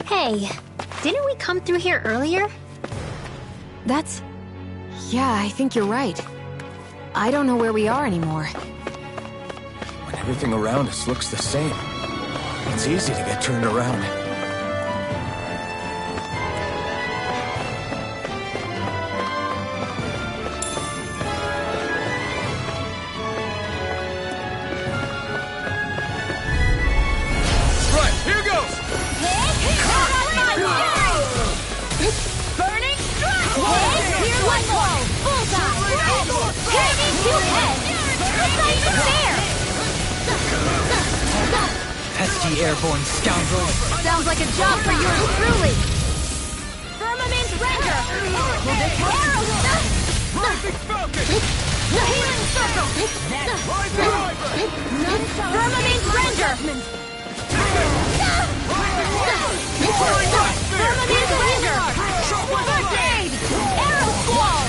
Hey, didn't we come through here earlier? That's... Yeah, I think you're right. I don't know where we are anymore. When everything around us looks the same, it's easy to get turned around. Right, here goes! Burning strike! Here one more! Bullseye! Hitting two heads! There! Pesky airborne scoundrels! Sounds like a job for yours truly! Firmament Render! Arrow! The healing circle! Firmament Render! Firmament Render! First Aid! Arrow Squall!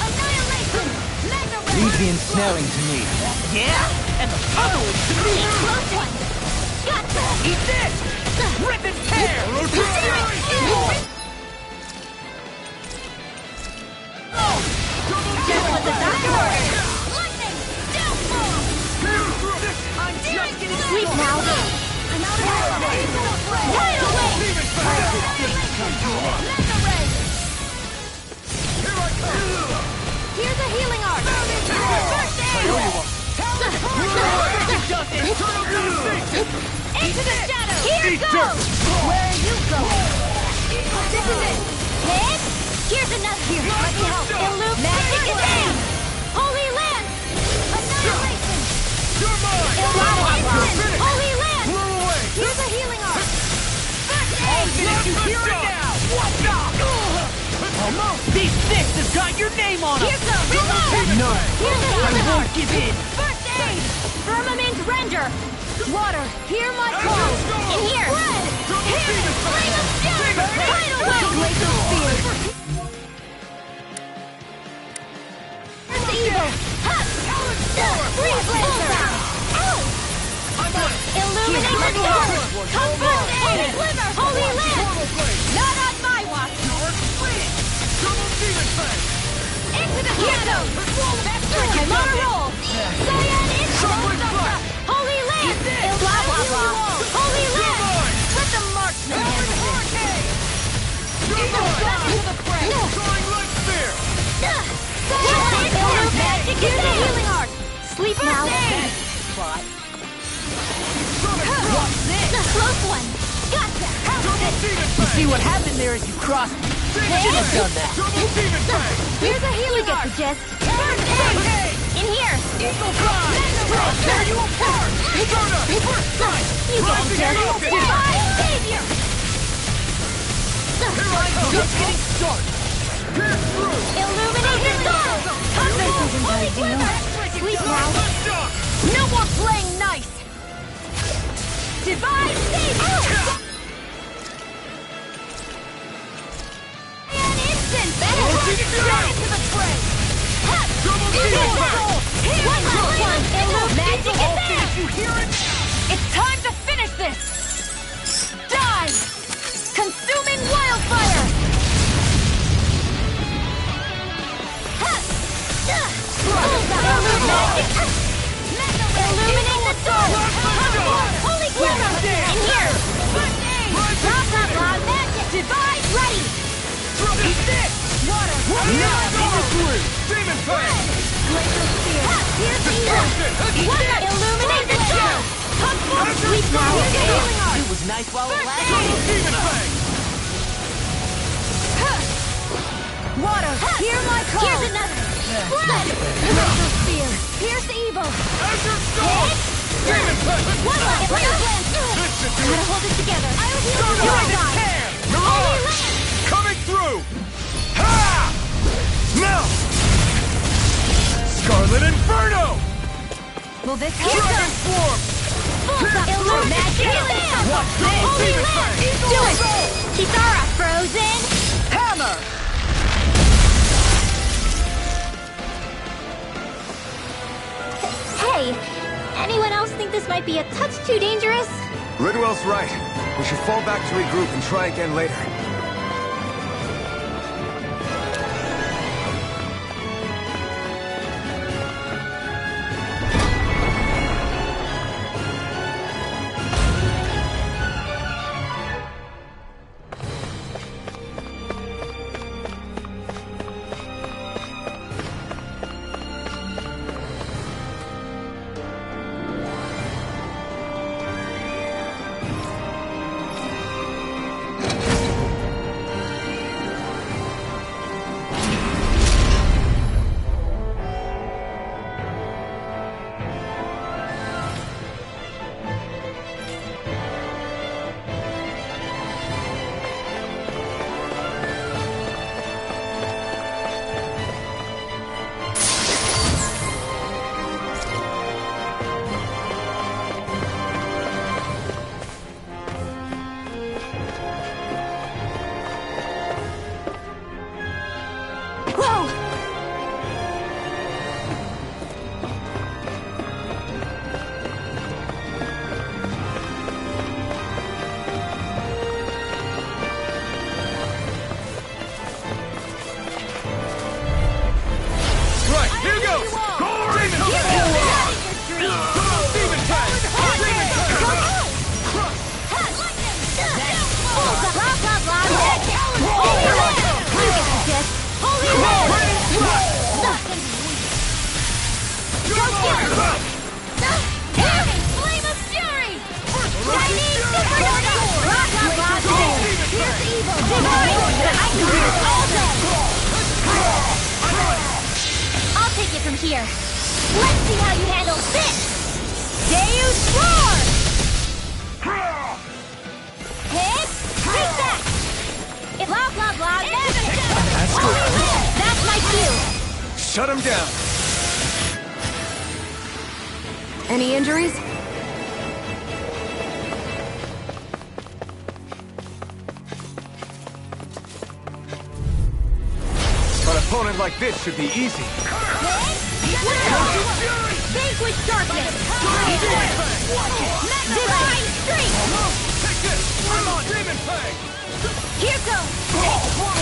Annihilation! Mega Ray! Leave the ensnaring to me. Yeah? And the pummeling to me! Close one! Gotcha! Eat this! Rip and tear! Just what the doctor ordered! Lightning! Downfall! I'm just getting Sleep now! I'm out of ammo! Tidal Wave! Mega Ray! Here's a healing arc! First Aid! Into the shadows! Here goes! Where are you going? This is it! Hit! Here's another! Here, let me help! Illume Magic is in! Holy Lance! Annihilation! You're mine! Illume Holy Lance! Blow away! Here's a healing arc! First I'll Aid! finish you here and now! What the? Almost! These fists have got your name on them! Here's the reload! No! Here's a I healing won't arc! give in! First Aid! Firmament Render! Water, hear my call! In here! Red! Here! Flame of Fury! Tidal Wave! Glacial Spear! Here's the evil! Hut! Freeze Lancer! Illuminate the storm! Come first aid! Glimmer! Holy Lance! Not on my watch! Into the shadows! I'm on a roll! Cyan Insult! Holy Lance! Blah blah blah! Holy Lance! Let the marksman handle it! Eagle to the prey! Cyan Magic is the healing arc! Sleep now! What's this? Close one! Gotcha! You see what happened there as you crossed me? Should have done that! Here's a healing arc! The gist. First aid! In here! Eagle Prime! Tear you apart! First strike! You don't just divine savior! I'm just getting started! Illuminate the storm! This isn't ideal. Sleep now. No more playing nice! Divine savior! An instant! Straight to the fray! Magic is there! You hear it? It's time to finish this! Die! Consuming wildfire! Illuminate the storm! Holy glimmer! In here! Blah blah blah magic! Divide ready! Eat this! Water! Demon Flame! Glacial spear! Here's the evil! Illuminate the storm! Come forth! Sleep now! Here's the healing arc! It was nice while it First lasted. aid! Demon Flame! Water! Hear my call! Here's another! Blood! Glacial spear! Here's the evil! Azure Storm! Demon Flame! One left! Freeze Lance! This should do Gotta it! hold it together! I'll heal you! You're Your in die! tear! Holy Mirage! Lance! Coming through! Ha! Now! Scarlet Inferno! Will this help? Dragon Swarm! Illuminate magic is Watch this! Holy Demon Lance! Flame! Do it! Kitara frozen! Hammer! Hey, anyone else think this might be a touch too dangerous? Rinwell's right. We should fall back to regroup and try again later. Flame of Fury! Chinese Supernova! Blah, blah, blah, here's evil! I can do this all day! I'll take it from here. Let's see how you handle this! Deus Roar! Hit! Take that! Blah, blah, blah, that's my cue! Shut him down! Any injuries? An opponent like this should be easy. Vanquish darkness! Divine Streak! Here goes!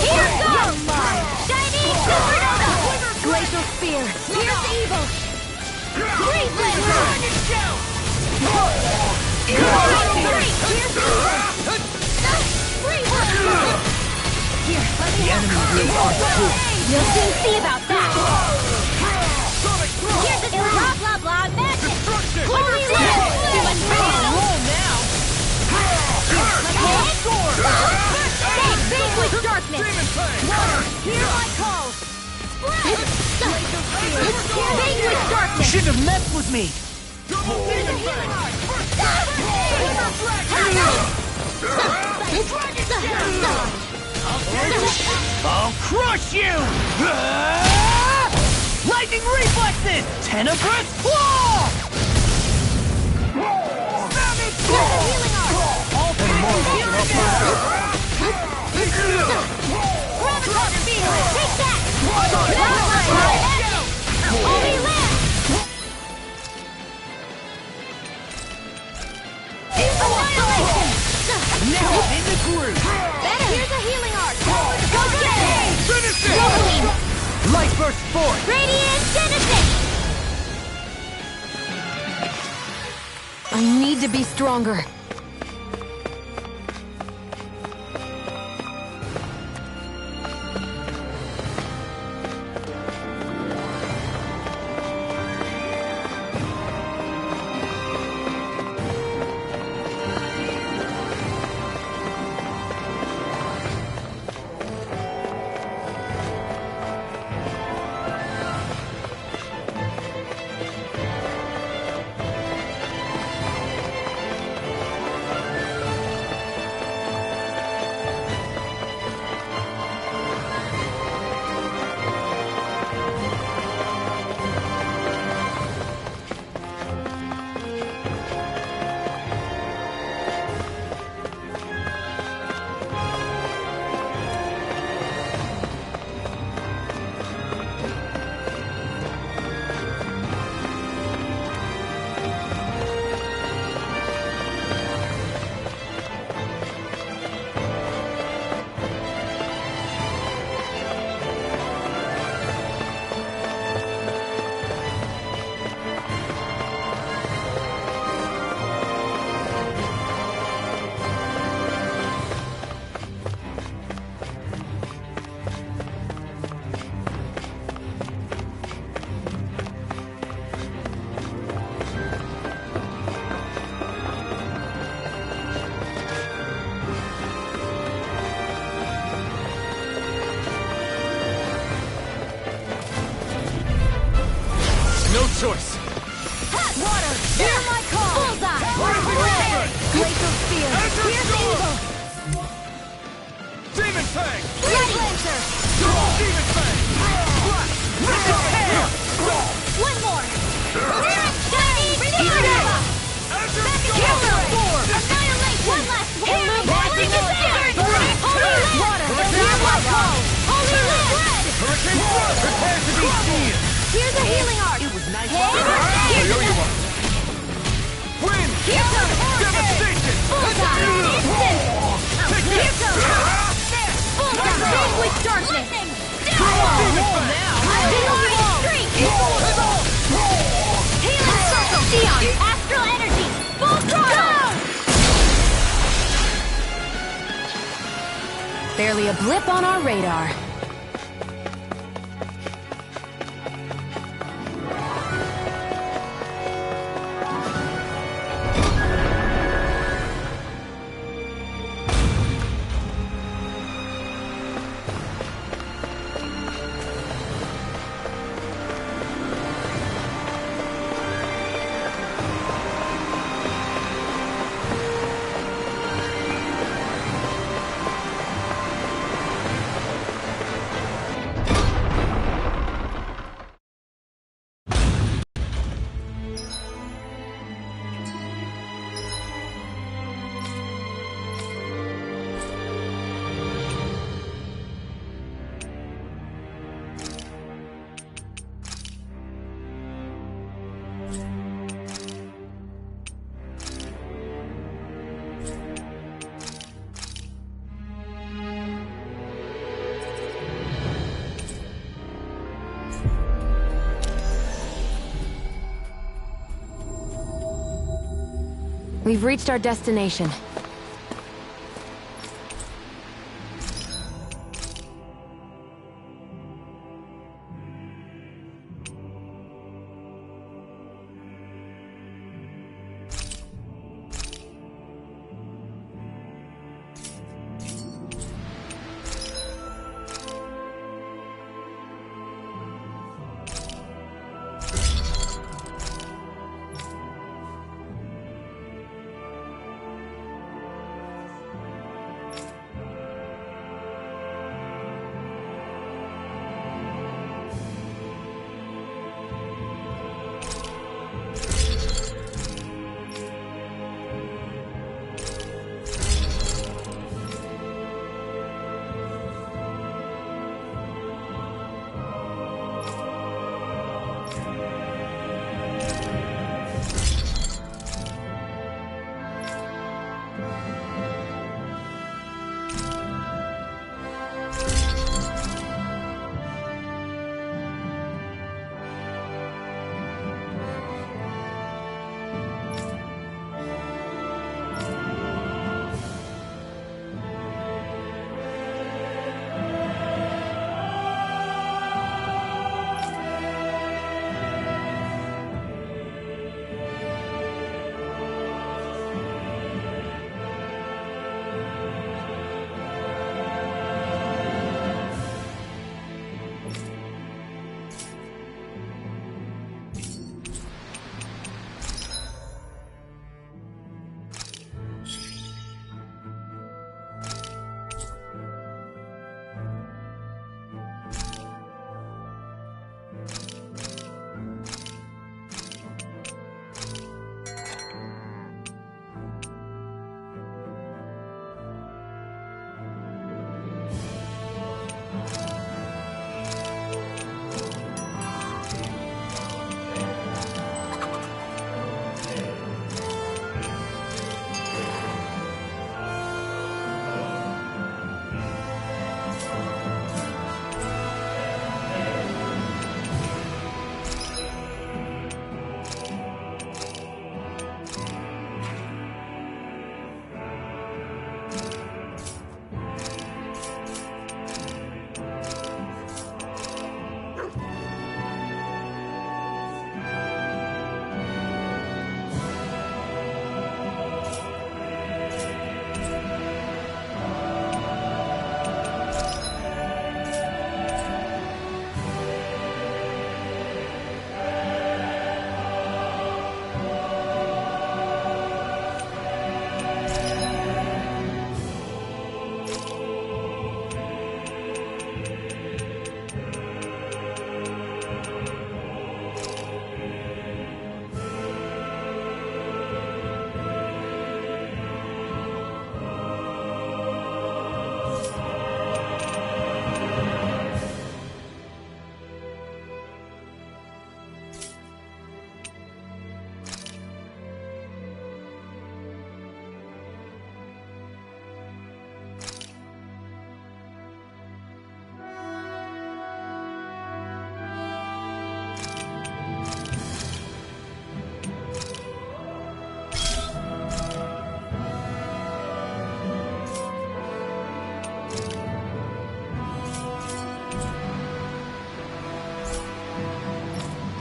Here goes! Chinese Supernova! Glacial Spear! Here's evil! Free Blazer! Free Blazer! Here, let me help. You'll soon see about that! Here's the blah blah blah magic! Holy Land! Roll now! Vanquish darkness! Hear my call! Vanquish darkness! You shouldn't have messed with me! I'll crush you! Lightning reflexes! Tenebrous claw! Healing art! All for more Rocket Spear! Take that! Holy Land! Annihilation! Now I'm in the groove! Better! Here's a healing art! Go get it! Finish it! Rosaline! Light burst forth! Radiant Genesis! I need to be stronger. No choice. Hot water! Hear my call! Bullseye! Glacial Spear! Here's evil! Demon Fang! Light Lancer! Demon Fang! One more! Chinese Supernova! Back in counter! Annihilate! One last one! Magic is there! Holy Land! Water! Hear my call! Holy Land! Hurricane Flood! Prepare to be seen! Here's a healing art! It was nice. Here's another! Wind! Here comes! Devastation! Bullseye! Instant! Here comes! Bullseye! Vanquish darkness! Demon Fang! Divine Streak! Healing Circle! Sion! Astral Energy! Full throttle! Barely a blip on our radar. We've reached our destination.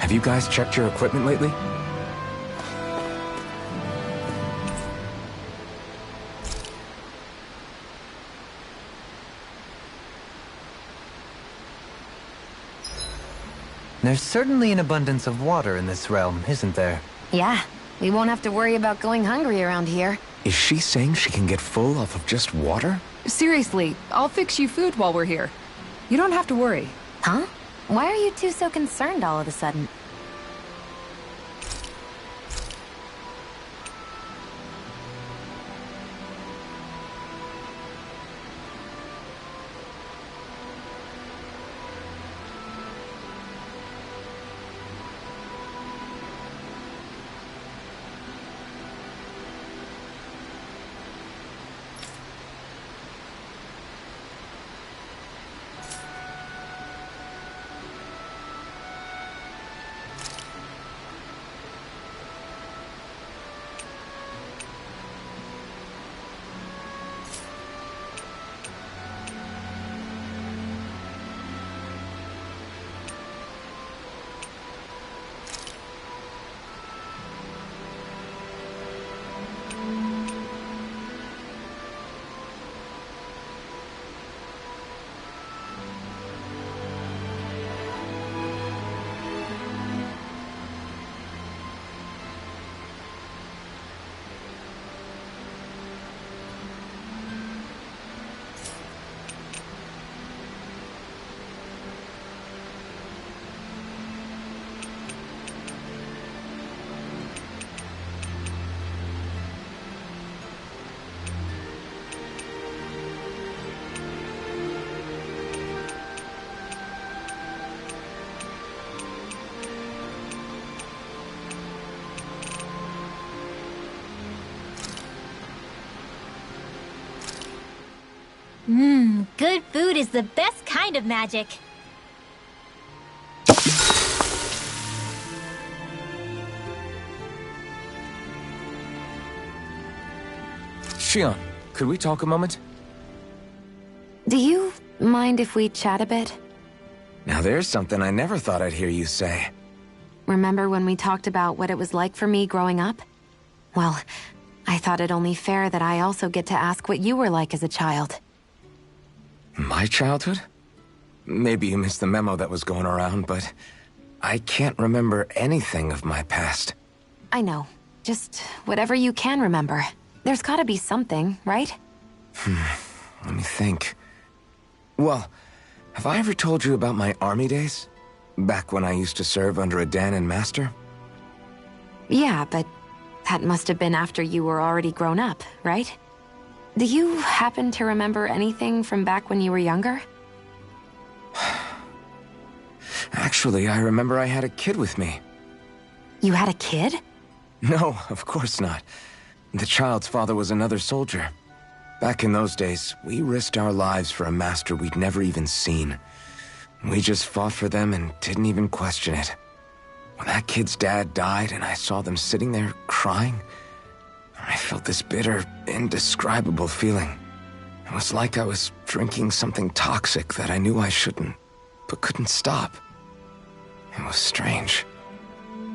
Have you guys checked your equipment lately? There's certainly an abundance of water in this realm, isn't there? Yeah, we won't have to worry about going hungry around here. Is she saying she can get full off of just water? Seriously, I'll fix you food while we're here. You don't have to worry. Huh? Why are you two so concerned all of a sudden? Good food is the best kind of magic. Shion, could we talk a moment? Do you mind if we chat a bit? Now there's something I never thought I'd hear you say. Remember when we talked about what it was like for me growing up? Well, I thought it only fair that I also get to ask what you were like as a child. My childhood? Maybe you missed the memo that was going around, but I can't remember anything of my past. I know. Just whatever you can remember. There's gotta be something, right? Let me think. Well, have I ever told you about my army days? Back when I used to serve under a Danon master? Yeah, but that must have been after you were already grown up, right? Do you happen to remember anything from back when you were younger? Actually, I remember I had a kid with me. You had a kid? No, of course not. The child's father was another soldier. Back in those days, we risked our lives for a master we'd never even seen. We just fought for them and didn't even question it. When that kid's dad died and I saw them sitting there crying, I felt this bitter, indescribable feeling. It was like I was drinking something toxic that I knew I shouldn't, but couldn't stop. It was strange.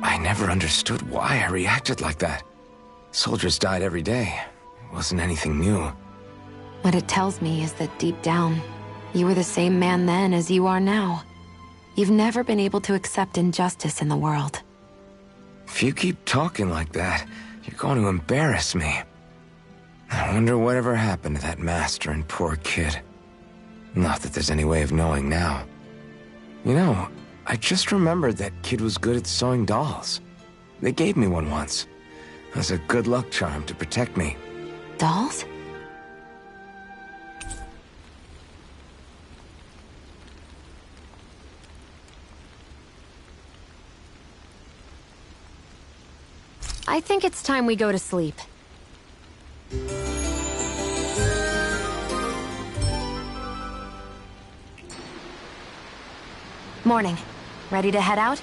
I never understood why I reacted like that. Soldiers died every day. It wasn't anything new. What it tells me is that deep down, you were the same man then as you are now. You've never been able to accept injustice in the world. If you keep talking like that, you're going to embarrass me. I wonder whatever happened to that master and poor kid. Not that there's any way of knowing now. You know, I just remembered that kid was good at sewing dolls. They gave me one once. As a good luck charm to protect me. Dolls? I think it's time we go to sleep. Morning. Ready to head out?